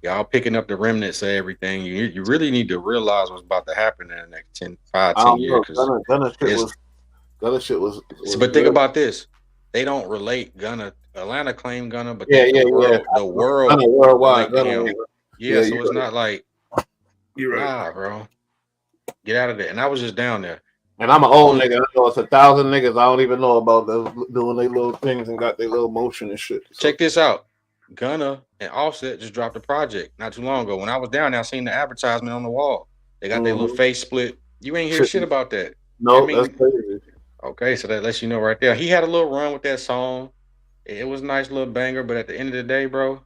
Y'all picking up the remnants of everything. You really need to realize what's about to happen in the next 10 I 10 don't years know. because Gunna it's shit was but think good. about this. They don't relate Gunna. Atlanta claim Gunna, but Yeah. the world Gunna worldwide. relate to Gunna. him. Yeah, Yeah, so it's not like you're right. nah, bro. Get out of there. And I was just down there. And I'm an old Only nigga. I know it's 1,000 niggas. I don't even know about those doing their little things and got their little motion and shit. So. check this out. Gunna and Offset just dropped a project not too long ago. When I was down there, I seen the advertisement on the wall. They got their little face split. You ain't hear shit about that. I No, that's mean, crazy. okay, so that lets you know right there. He had a little run with that song. It was a nice little banger, but at the end of the day, bro,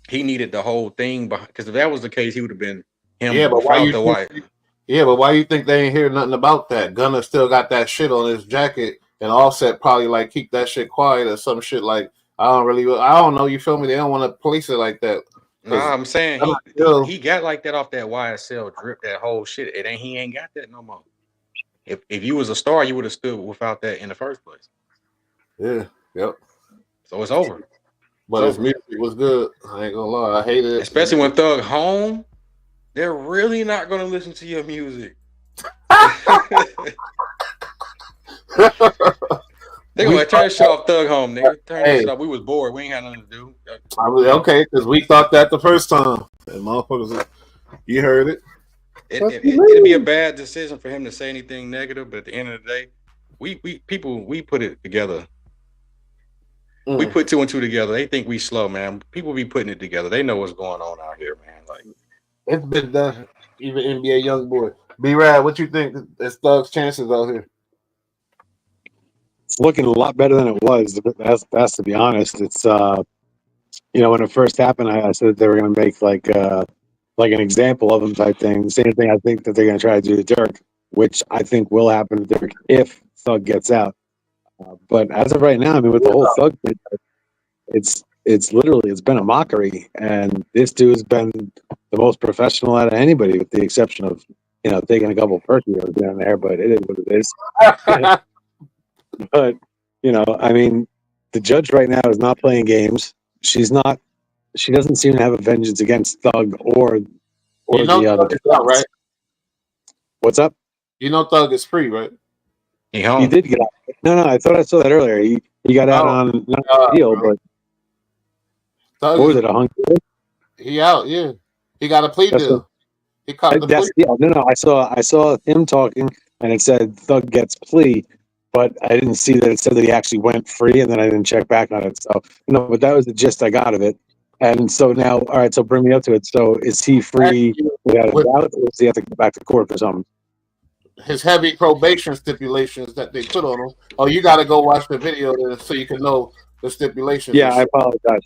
he needed the whole thing behind. Because if that was the case, he would have been him Yeah, but why without you the think? wife. Yeah, but why you think they ain't hear nothing about that? Gunna still got that shit on his jacket, and Offset probably like keep that shit quiet or some shit like I don't know. You feel me? They don't want to police it like that Nah, because I'm saying he got like that off that YSL drip, that whole shit. He ain't got that no more. If you was a star, you would have stood without that in the first place. yeah, yep. So it's over. But his music was good. I ain't gonna lie, I hated it. Especially when Thug home, they're really not gonna listen to your music. They gonna turn shit off Thug home, nigga. Turn that shit off. We was bored. We ain't had nothing to do. Okay, because we thought that the first time. And motherfuckers, you heard it. It'd be a bad decision for him to say anything negative, but at the end of the day, we put it together. We put 2 and 2 together. They think we slow, man. People be putting it together. They know what's going on out here, man. Like it's been done. Even NBA young boy. B-Rad, what you think is Thug's chances out here? It's looking a lot better than it was. That's to be honest. It's when it first happened, I said that they were going to make like an example of him type thing. Same thing I think that they're going to try to do to Dirk, which I think will happen to Dirk if Thug gets out. But as of right now, I mean, with the whole Thug thing, it's been a mockery, and this dude has been the most professional out of anybody, with the exception of taking a couple perkios down there. But it is what it is. But I mean, the judge right now is not playing games. She doesn't seem to have a vengeance against Thug or the other. Right? What's up? Thug is free, right? He home. He did get out. No, I thought I saw that earlier. He got out on not a deal, but Thug what was it, a hunk? He out, yeah. He got a plea deal. He caught the plea. Yeah, no. I saw him talking, and it said Thug gets plea, but I didn't see that it said that he actually went free, and then I didn't check back on it. So but that was the gist I got of it. And so now, all right, so bring me up to it. So is he free without a doubt, or does he have to go back to court for something? His heavy probation stipulations that they put on him. Oh, you got to go watch the video so you can know the stipulations. Yeah, I apologize.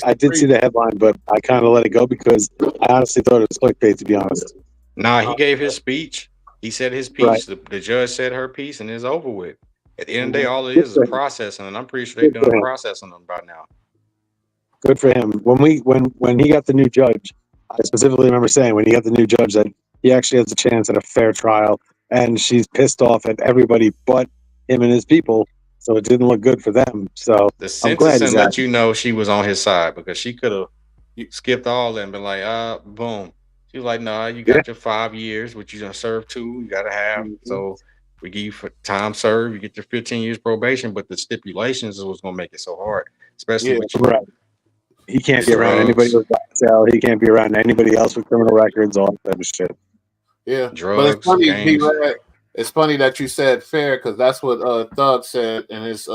I did see the headline, but I kind of let it go because I honestly thought it was clickbait, to be honest. Nah, he gave his speech. He said his piece. Right. The judge said her piece, and it's over with. At the end of the day, all it is processing, and I'm pretty sure they've done processing them by now. Good for him. When he got the new judge, I specifically remember saying when he got the new judge that he actually has a chance at a fair trial. And she's pissed off at everybody but him and his people, so it didn't look good for them. So the sentencing let you know she was on his side, because she could have skipped all that and been like, boom. She was like, nah, you got your 5 years, which you're gonna serve 2. You gotta have. So we give you for time served. You get your 15 years probation, but the stipulations is what's gonna make it so hard, especially with right. He can't be around anybody with sell. He can't be around anybody else with criminal records, all that type of shit. Yeah, drugs, but it's funny. games. It's funny that you said fair, because that's what Thug said in his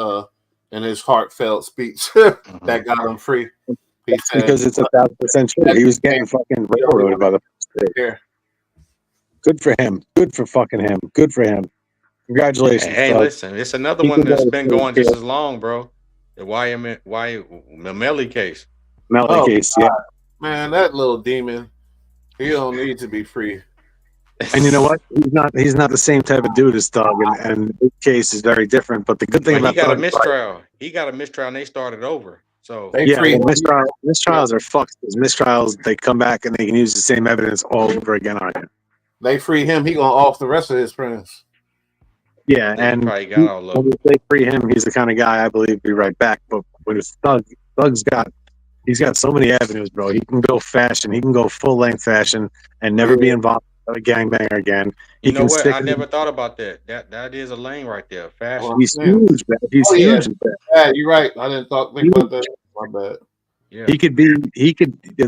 heartfelt speech that got him free. He said, because it's 1,000% true. He was getting fucking railroaded by the state. Yeah. Good for him. Good for fucking him. Good for him. Congratulations. Hey, listen, it's another one that's been going just as long, bro. The Melly case. Melly case, yeah. Man, that little demon. He don't need to be free. And you know what? He's not the same type of dude as Thug, and his case is very different. But the good thing about he got a mistrial. He got a mistrial, and they started over. So mistrials are fucked. Because mistrials, they come back and they can use the same evidence all over again on him. They free him, he gonna off the rest of his friends. Yeah, and when they free him, he's the kind of guy I believe be right back. But when it's Thug's he's got so many avenues, bro. He can go fashion, he can go full length fashion, and never be involved with a gangbanger again. You know what? I never thought about that. That is a lane right there. Fashion. Well, he's huge, man. He's huge. Yeah, you're right. I didn't think about that. My bad. Yeah.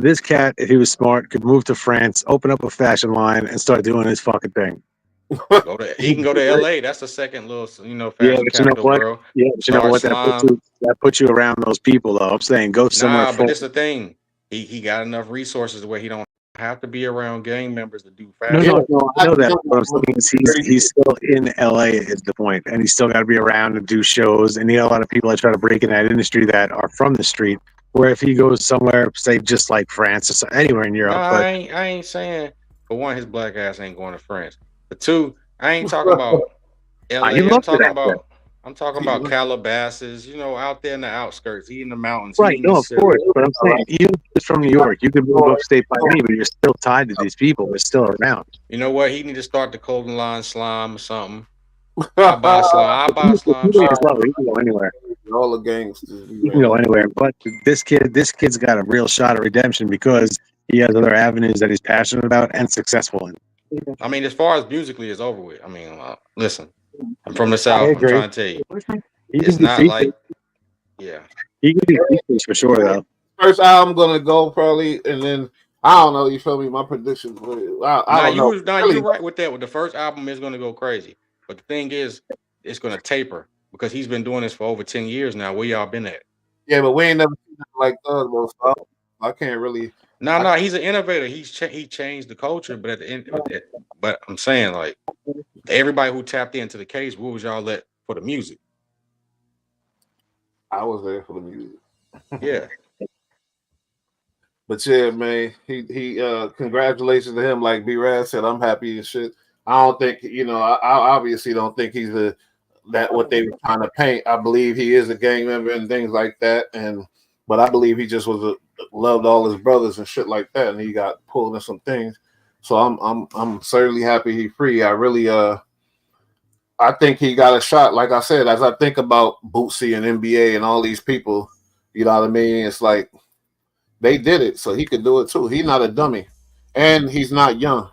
This cat, if he was smart, could move to France, open up a fashion line, and start doing his fucking thing. He can go to LA. That's the second little, fashion capital, bro. Yeah, but you know what? That puts you around those people, though. I'm saying go somewhere. But that's the thing. He got enough resources where he don't have to be around gang members to do fashion. No, I know that. What I'm saying is he's still in LA is the point, and he's still got to be around and do shows. And you know, a lot of people that try to break in that industry that are from the street. Where if he goes somewhere, say just like France or anywhere in Europe, I ain't saying. For one, his black ass ain't going to France. For two, I ain't talking about LA. I'm talking about Calabasas, out there in the outskirts, he in the mountains. Right, no, of course. But I'm saying, you from New York, you could move upstate by me, but you're still tied to these people. They're still around. You know what? He need to start the clothing line slime or something. I buy slime. He can go anywhere. All the gangsters be He can go anywhere. But this kid's got a real shot at redemption because he has other avenues that he's passionate about and successful in. I mean, as far as musically, it's over with. I mean, listen, I'm from the I South. I'm agree. trying to tell you, He it's can do not features. like, yeah. He can do features for sure, though. First album gonna go probably, and then I don't know. You feel me? My predictions. I don't know. You're right with that. With the first album is going to go crazy, but the thing is, it's going to taper because he's been doing this for over 10 years now. Where y'all been at? Yeah, but we ain't never seen nothing like Thug though. So I can't really. No, he's an innovator. He changed the culture, but at the end, but I'm saying like everybody who tapped into the case, what was y'all let for the music? I was there for the music. Yeah. But yeah, man, he congratulations to him. Like B Rad said, I'm happy and shit. I don't think I obviously don't think he's that what they were trying to paint. I believe he is a gang member and things like that, but I believe he just loved all his brothers and shit like that, and he got pulled in some things. So I'm certainly happy he's free. I really I think he got a shot. Like I said, as I think about Boosie and NBA and all these people, you know what I mean? It's like they did it, so he could do it too. He's not a dummy, and he's not young.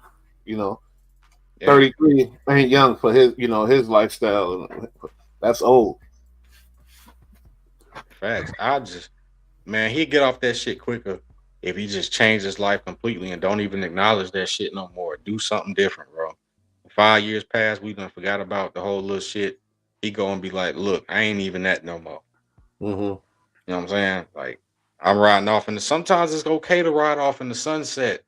33 ain't young for his lifestyle. That's old. Facts. He'd get off that shit quicker if he just changed his life completely and don't even acknowledge that shit no more. Do something different, bro. 5 years past, we done forgot about the whole little shit. He go and be like, look, I ain't even that no more. Mm-hmm. You know what I'm saying? Like, I'm riding off sometimes it's okay to ride off in the sunset.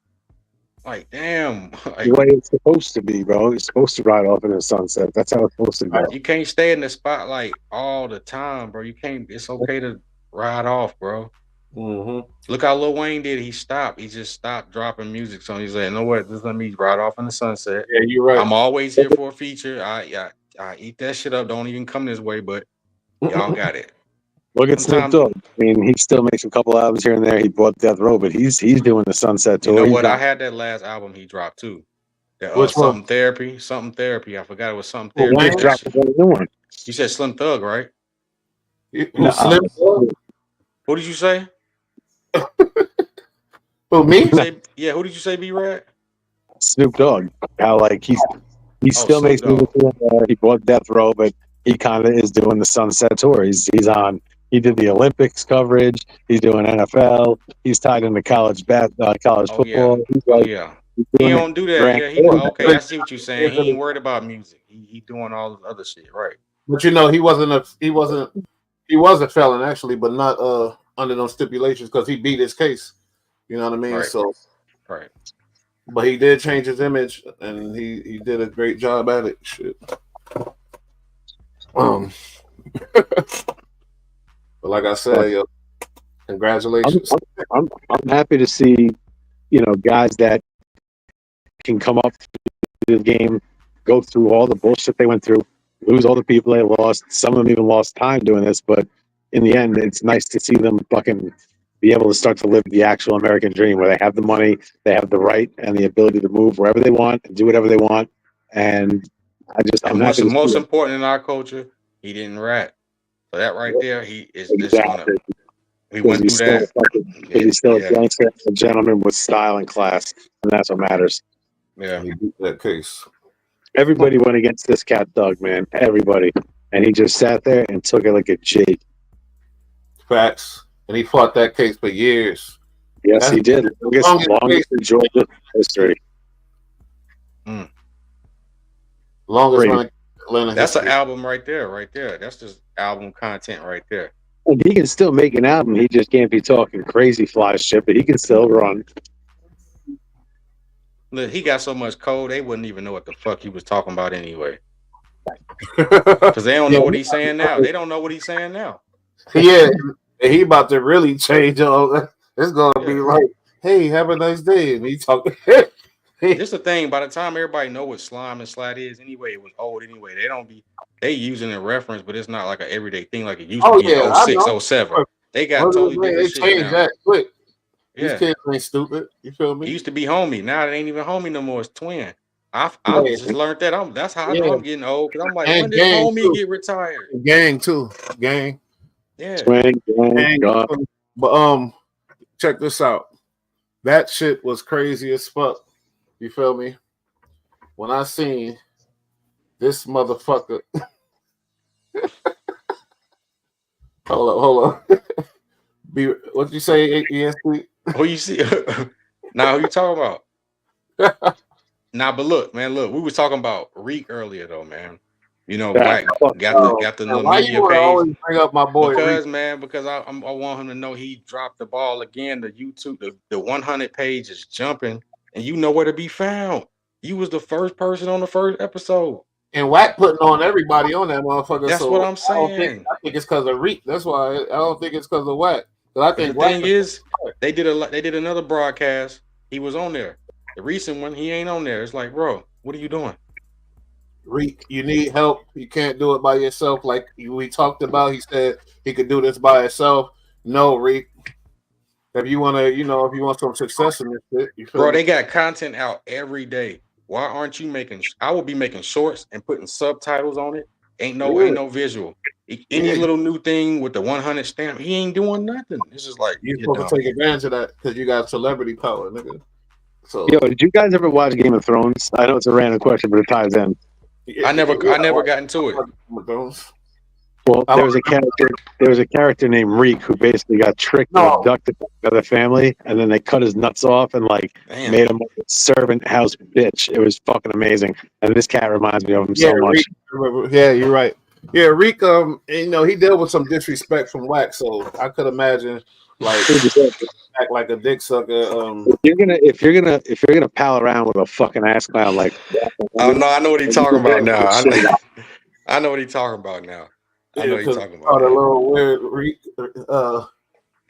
Like, damn. Like, the way it's supposed to be, bro. It's supposed to ride off in the sunset. That's how it's supposed to go. You can't stay in the spotlight all the time, bro. You can't. It's okay to ride off, bro. Mm-hmm. Look how Lil Wayne did. He stopped. He just stopped dropping music. So he's like, you know what? Just let me ride off in the sunset. Yeah, you're right. I'm always here for a feature. I eat that shit up. Don't even come this way, but y'all got it. Look at Snoop Dogg. I mean, he still makes a couple albums here and there. He bought Death Row, but he's doing the Sunset tour. You know what? I had that last album he dropped too. Which Something one? Therapy. Something Therapy. I forgot it was Something Therapy. Wayne dropped a new one. You said Slim Thug, right? Slim Thug? Who did you say? Who, me? Who did you say, B-Rad? Snoop Dogg. How like he still makes music. He bought Death Row, but he kind of is doing the Sunset tour. He's on. He did the Olympics coverage. He's doing NFL. He's tied into college football. Yeah. He don't do that. Yeah, okay. I see what you're saying. He ain't worried about music. He doing all this other shit, right? But he was a felon actually, but not under those stipulations because he beat his case. You know what I mean? Right. So, right. But he did change his image, and he did a great job at it. Shit. But like I said, congratulations. I'm happy to see, guys that can come up to the game, go through all the bullshit they went through, lose all the people they lost. Some of them even lost time doing this, but in the end, it's nice to see them fucking be able to start to live the actual American dream where they have the money, they have the right and the ability to move wherever they want and do whatever they want. And I'm happy. Most important in our culture, he didn't rat. So that right there, he is exactly. We went through that. He's still a gangster, a gentleman with style and class, and that's what matters. Yeah, he beat that case. Everybody went against this cat Thug, man. Everybody, and he just sat there and took it like a G. Facts, and he fought that case for years. Yes, he did. Longest in Georgia history. Longest running. That's an album right there. That's just album content right there. And he can still make an album. He just can't be talking crazy fly shit, but he can still run. Look, he got so much code, they wouldn't even know what the fuck he was talking about anyway. Because they don't know what he's saying now. They don't know what he's saying now. Yeah, he about to really change all. It's gonna be like, hey, have a nice day, and he talking. Just the thing. By the time everybody know what slime and slat is, anyway, it was old anyway. They using it in reference, but it's not like an everyday thing like it used to be in 06, 07. They got totally different shit now. That quick. Yeah. These kids ain't stupid. You feel me? It used to be homie. Now it ain't even homie no more. It's twin. I just learned that. That's how I know I'm getting old. Because I'm like, when did homie get retired? Gang too. Gang. Yeah. Swing, but check this out. That shit was crazy as fuck. You feel me? When I seen this motherfucker. hold on. What you say, ESP? Who you see? Now who you talking about? Nah, but look, man, we was talking about Reek earlier though, man. You know, WAG got the little why media you page. always bring up my boy Because Reek? man, because I want him to know he dropped the ball again. The YouTube, the 100 page is jumping, and you know where to be found. You was the first person on the first episode. And WAG putting on everybody on that motherfucker. That's So what I'm saying. I think it's because of Reek. That's why I don't think it's because of WAG. But The thing is, they did another broadcast. He was on there. The recent one, he ain't on there. It's like, bro, what are you doing? Reek, you need help. You can't do it by yourself. Like we talked about, he said he could do this by himself. No, Reek. If you want to, if you want some success in this shit, you feel Bro, me? they got content out every day. Why aren't you making? I will be making shorts and putting subtitles on it. Ain't no visual. Any little new thing with the 100 stamp, he ain't doing nothing. It's just like you're supposed to take advantage of that because you got celebrity power, nigga. So, yo, did you guys ever watch Game of Thrones? I know it's a random question, but it ties in. I never got into it. Well, there was a character named Reek who basically got tricked and abducted by another family, and then they cut his nuts off and made him a servant house bitch. It was fucking amazing. And this cat reminds me of him so much. Reek, yeah, you're right. Yeah, Reek, he dealt with some disrespect from WAC, so I could imagine act like a dick sucker. If you're gonna pal around with a fucking ass clown like oh no, I know what he's talking about now. I know what he's talking about now. I know what he's talking about. A little weird Reek.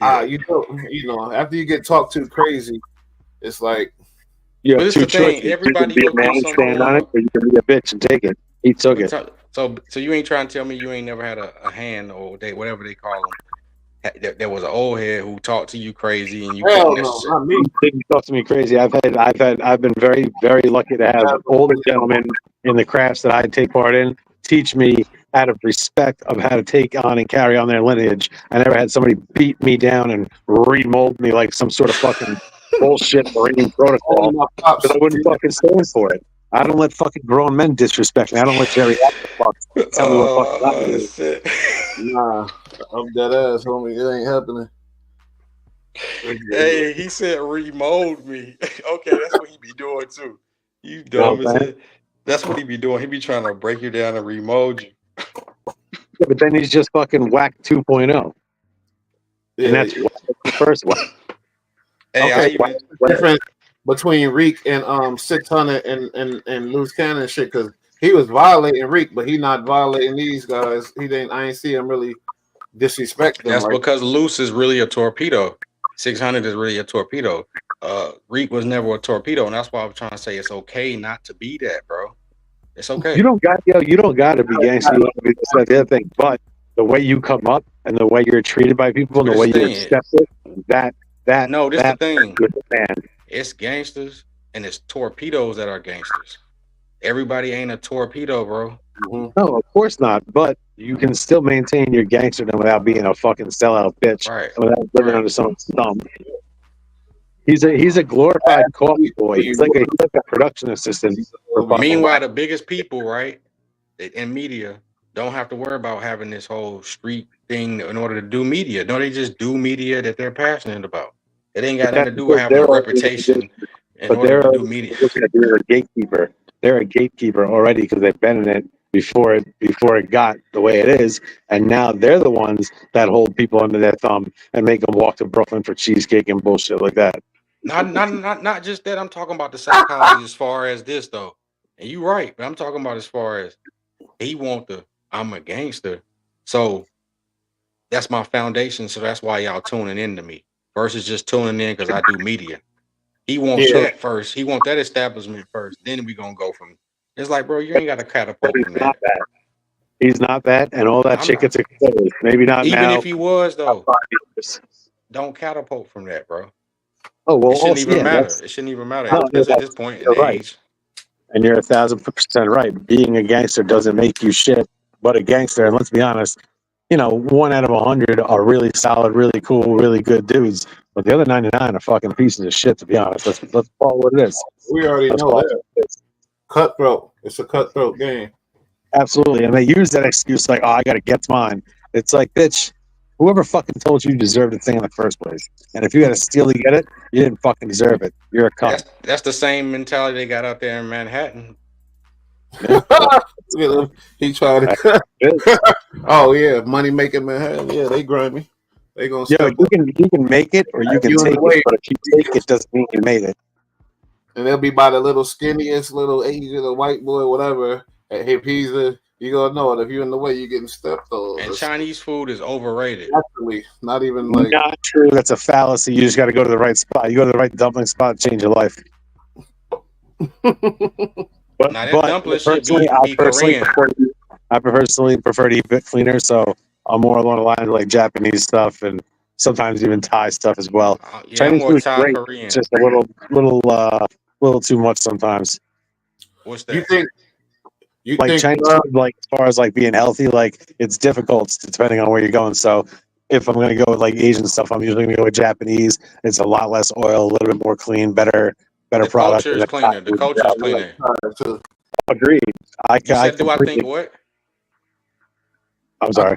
After you get talked to crazy, it's like you have two choices. Everybody you can be a man and stand on it, or you can be a bitch and take it. He took it. So you ain't trying to tell me you ain't never had a hand or whatever they call them. There was an old head who talked to you crazy, and you hell no, not me. Didn't talk to me crazy. I've been very, very lucky to have older gentlemen in the crafts that I take part in teach me out of respect of how to take on and carry on their lineage. I never had somebody beat me down and remold me like some sort of fucking bullshit Marine protocol because I wouldn't fucking stand for it. I don't let fucking grown men disrespect me. I don't let Jerry tell me what fucking is. Nah, I'm dead ass, homie. It ain't happening. Hey, he said remold me. Okay, that's what he be doing too. You dumb as it. That's what he be doing. He be trying to break you down and remold you. Yeah, but then he's just fucking whack 2.0. Yeah, and that's the first one. Hey, difference between Reek and 600 and Loose Cannon shit, because he was violating Reek, but he not violating these guys. I ain't see him really disrespect them. That's because Loose is really a torpedo. 600 is really a torpedo. Reek was never a torpedo, and that's why I'm trying to say it's okay not to be that, bro. It's okay. You don't got to be gangster. That's the other thing. But the way you come up and the way you're treated by people and the way you accept it, that no, this is the thing. Man. It's gangsters and it's torpedoes that are gangsters. Everybody ain't a torpedo, bro. Mm-hmm. No, of course not. But you can still maintain your gangsterdom without being a fucking sellout bitch. Right. Without living under someone's thumb. He's a glorified coffee boy. He's like a production assistant. Meanwhile, the biggest people, right, in media don't have to worry about having this whole street thing in order to do media. No, they just do media that they're passionate about. It ain't got nothing to do with having a reputation in order to do media. They're a gatekeeper. They're a gatekeeper already because they've been in it before it got the way it is, and now they're the ones that hold people under their thumb and make them walk to Brooklyn for cheesecake and bullshit like that. Not just that. I'm talking about the psychology as far as this though. And you're right, but I'm talking about as far as I'm a gangster. So that's my foundation. So that's why y'all tuning in to me versus just tuning in because I do media. He wants that first. He wants that establishment first. Then we gonna go from. It's like, bro, you ain't got to catapult from that. He's not that, and all that shit gets exposed. Maybe not even now. If he was though. Don't catapult from that, bro. Oh well, it shouldn't even matter. It shouldn't even matter at this point in the age. And you're 1,000% right. Being a gangster doesn't make you shit, but a gangster. And let's be honest, 1 out of 100 are really solid, really cool, really good dudes. But the other 99 are fucking pieces of shit, to be honest. Let's call it what it is. We already Let's know call that. Cutthroat. It's a cutthroat game. Absolutely. And they use that excuse like, oh, I got to get mine. It's like, bitch, whoever fucking told you deserved the thing in the first place. And if you got to steal to get it, you didn't fucking deserve it. You're a cunt. That's the same mentality they got out there in Manhattan. He tried to. Oh yeah, money making Manhattan. Yeah, they grimy. They gonna. You can make it or you can take it, but if you take it, doesn't mean you made it. And they'll be by the little skinniest little Asian or white boy, whatever. If he's you gonna know it. If you're in the way, you're getting stepped on. And Chinese food is overrated. Actually, not even like. Not true. That's a fallacy. You just got to go to the right spot. You go to the right dumpling spot, change your life. But dumpling should be Korean. I personally prefer to eat bit cleaner, so I'm more along the lines of like Japanese stuff and sometimes even Thai stuff as well. Chinese food is great. Korean. It's just a little too much sometimes. What's that? You like think Chinese food, like as far as like being healthy, like it's difficult depending on where you're going. So if I'm gonna go with like Asian stuff, I'm usually gonna go with Japanese. It's a lot less oil, a little bit more clean, better product. Culture is cleaner. The culture is cleaner. Agreed. I do I think what? I'm sorry.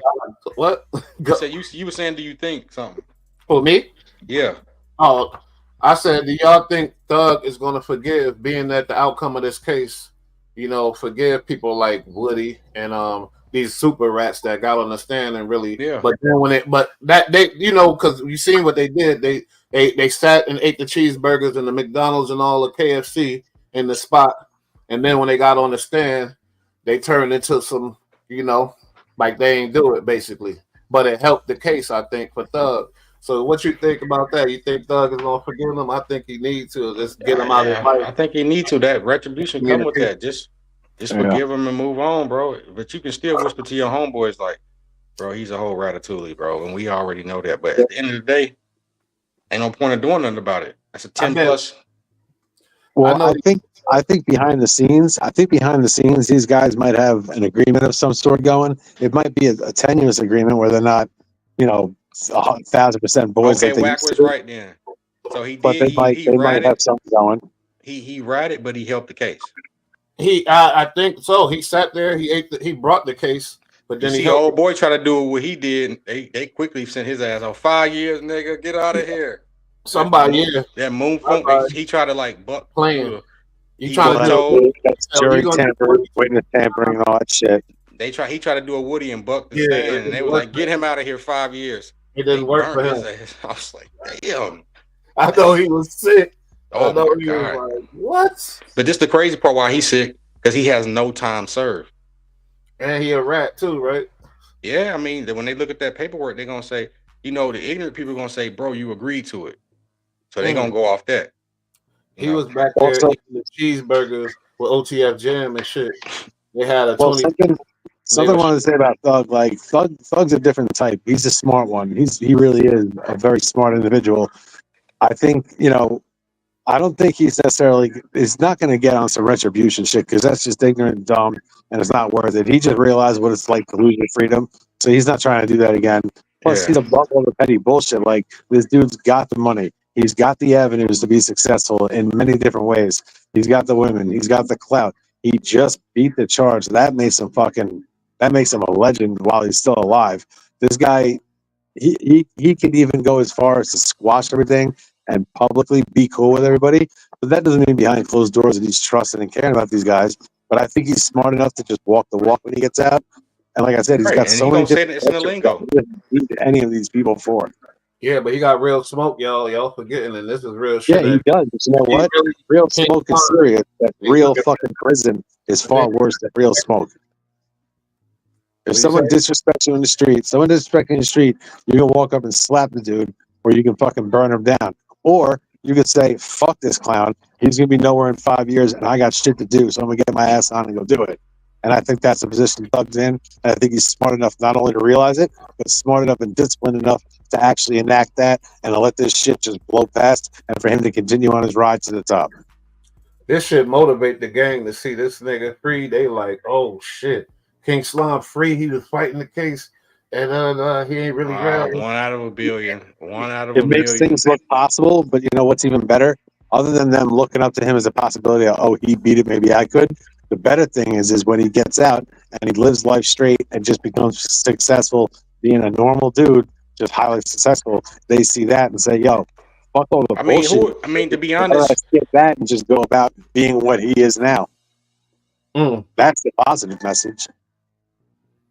What? You were saying, do you think something? For me? Yeah. Oh, I said, do y'all think Thug is going to forgive, being that the outcome of this case, forgive people like Woody and these super rats that got on the stand and really, yeah. But then because you seen what they did, they sat and ate the cheeseburgers and the McDonald's and all the KFC in the spot, and then when they got on the stand, they turned into some, like they ain't do it basically, but it helped the case, I think, for Thug. So what you think about that? You think Thug is gonna forgive him? I think he needs to just get him out of his life. I think he needs to. That retribution come with that. Just forgive him and move on, bro. But you can still whisper to your homeboys like, bro, he's a whole ratatouille, bro, and we already know that. But at the end of the day, ain't no point of doing nothing about it. That's a 10+. Well, I think behind the scenes, these guys might have an agreement of some sort going. It might be a tenuous agreement where they're not, 1,000% boys. Okay, Wack was right then. So he did. But they might have something going. He ratted, but he helped the case. I think so. He sat there. He brought the case, but then old boy tried to do what he did. They quickly sent his ass on 5 years, nigga. Get out of here. Somebody, that moon funk. He tried to like buck playing. He tried to do jury tampering, witness tampering, and all that shit. He tried to do a Woody and buck the stand, and they were like, "Get him out of here 5 years." It didn't work for him. I was like, "Damn." I know he was sick. Oh my God. Was like, what? But this the crazy part why he's sick, because he has no time served. And he a rat too, right? Yeah, I mean, when they look at that paperwork, they're gonna say, the ignorant people are gonna say, "Bro, you agreed to it," so they're gonna go off that. He was back there eating the cheeseburgers with OTF jam and shit. They had a 20. Something I wanted to say about Thug. Like Thug's a different type. He's a smart one. He really is a very smart individual. I think I don't think he's not going to get on some retribution shit because that's just ignorant and dumb and it's not worth it. He just realized what it's like to lose your freedom, so he's not trying to do that again. Plus, he's above all the petty bullshit. Like, this dude's got the money. He's got the avenues to be successful in many different ways. He's got the women. He's got the clout. He just beat the charge. That makes him a legend while he's still alive. This guy, he can even go as far as to squash everything and publicly be cool with everybody. But that doesn't mean behind closed doors that he's trusting and caring about these guys. But I think he's smart enough to just walk the walk when he gets out. And like I said, he's got so many different it's in the lingo. He doesn't need any of these people for it. Yeah, but he got real smoke, y'all. Y'all forgetting, and this is real shit. Yeah, he does. But you know what? Real smoke is serious. That real fucking prison is far worse than real smoke. If someone disrespects you in the street, you can walk up and slap the dude, or you can fucking burn him down. Or you could say, fuck this clown. He's going to be nowhere in 5 years, and I got shit to do, so I'm going to get my ass on and go do it. And I think that's the position Thug's in. And I think he's smart enough not only to realize it, but smart enough and disciplined enough to actually enact that and to let this shit just blow past and for him to continue on his ride to the top. This shit motivate the gang to see this nigga free. They like, oh shit, King Slime free. He was fighting the case. and he ain't really real. 1 out of a billion. 1 out of It a makes million. things look possible, but you know what's even better? Other than them looking up to him as a possibility of, oh, he beat it, maybe I could. The better thing is when he gets out and he lives life straight and just becomes successful, being a normal dude, just highly successful. They see that and say, "Yo, fuck all the bullshit." To be Why don't I honest, skip that and just go about being what he is now? Mm, That's the positive message.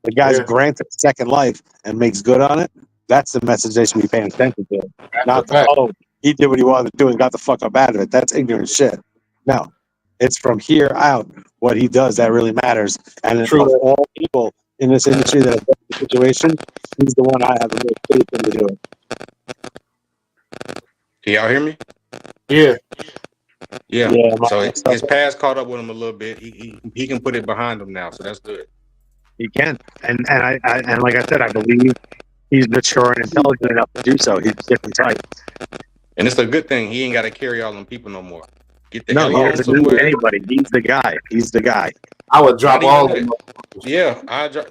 The guy's yeah, granted a second life and makes good on it. That's the message they should be paying attention to. that's a Not the, fact. oh, he did what he wanted to do and got the fuck up out of it. That's ignorant shit. No, it's from here out what he does that really matters. And of True. all people in this industry that have been in the situation, he's the one I have the most faith in to do it. can y'all hear me? Yeah. Yeah. Yeah, So his past caught up with him a little bit. He can put it behind him now, so that's good. he can. And like I said, I believe he's mature and intelligent enough to do so. He's a different type. And it's a good thing. He ain't got to carry all them people no more. Get the No, hell he on doesn't need somewhere. anybody. He's the guy. He's the guy. I would drop Not all even of that. Yeah,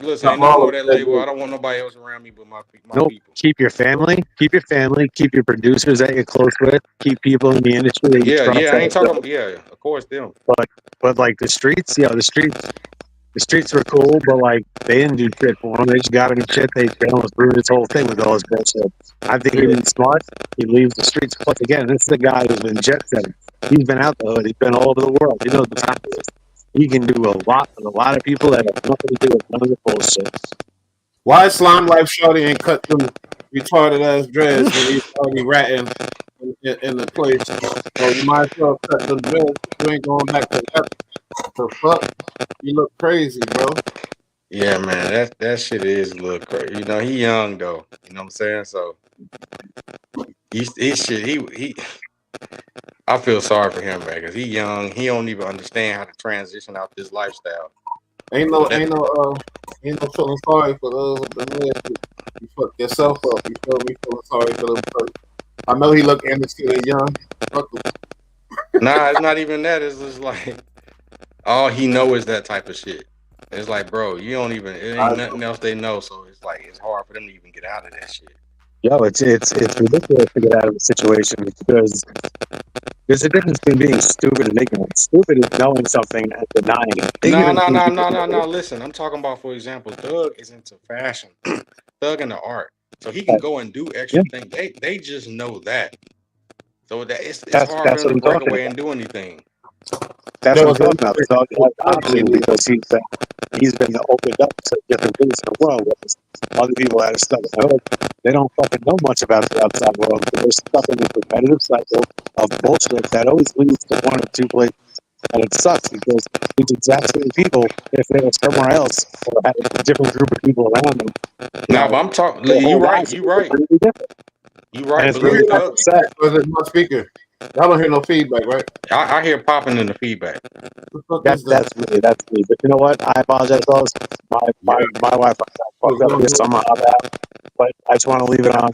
listen. Drop Ain't no all more of of that that label. dude. I don't want nobody else around me but my Nope. people. Keep your family. Keep your family. Keep your producers that you're close with. Keep people in the industry that you Yeah, trust. I ain't talking. Yeah, of course them. But like the streets, the streets were cool, but like they didn't do shit for him. They just got him in shit. They almost ruined his whole thing with all his bullshit. I think he'd be smart. He leaves the streets. Plus, again, this is a guy who's been jet setting. He's been out the hood. He's been all over the world. He knows the time it is. He can do a lot with a lot of people that have nothing to do with none of the bullshit. Why Slime Life Shorty ain't cut them retarded ass dreads when he's already ratting in the place? So you might as well cut them dreads. You ain't going back to that. The fuck? You look crazy, bro. Yeah, man, that shit is a little crazy. You know, he young though. You know what I'm saying? So he I feel sorry for him, man, because he young. He don't even understand how to transition out this lifestyle. Ain't no feeling sorry for those up in there. You fuck yourself up. You feel me? Feeling sorry for them. I know he look innocent and young. Fuck him. Nah, it's not even that. It's just like all he know is that type of shit. It's like, bro, you don't even. It ain't nothing else they know. So it's like it's hard for them to even get out of that shit. Yo, it's ridiculous to get out of the situation because there's a difference between being stupid and ignorant. Stupid is knowing something and denying it. No. Listen, I'm talking about, for example, Thug is into fashion, Thug into art, so he can go and do extra things. They just know that, so that it's hard for That's them what to I'm break talking away about. and do anything. That's There what I'm was talking about. Thug has options because he's been opened up to different things in the world. Whereas other people that are stuck in the hood, they don't fucking know much about the outside world. They're stuck in a competitive cycle of bullshit that always leads to one or two places. And it sucks because these exact same people, if they were somewhere else or had a different group of people around them, Nah, but I'm talking. You right. completely different. You And right. it's But really look, fucking Thug, sad. there's no speaker. Y'all don't hear no feedback, right? I hear popping in the feedback. What the fuck is that? That's me. But you know what? I apologize, fellas. My wife fucked up here somehow. But I just want to leave it on.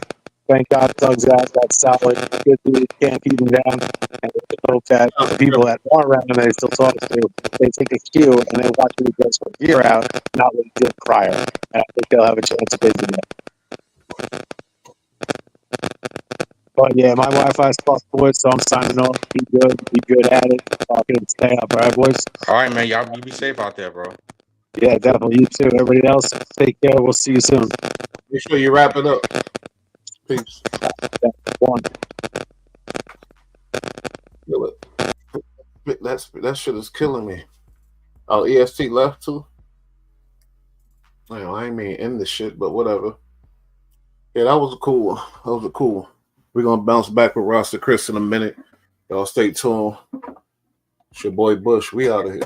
Thank God Doug's out. That's solid. Good dude. Can't keep him down. And I hope that the people that are around him that he still talks to, they take a cue and they watch what he does from here out, not what he did prior. And I think they'll have a chance if they do that. But yeah, my Wi-Fi's fucked, boys, so I'm signing off. Be good at it. Talking and stay up, all right, boys? All right, man. Y'all, you be safe out there, bro. Yeah, definitely. You too. Everybody else, take care. We'll see you soon. Make sure you wrap it up. Peace. One. That shit is killing me. Oh, EST left too? I ain't mean end the shit, but whatever. Yeah, that was a cool one. We're gonna bounce back with Rasta Chris in a minute. Y'all stay tuned. It's your boy Bush. We out of here.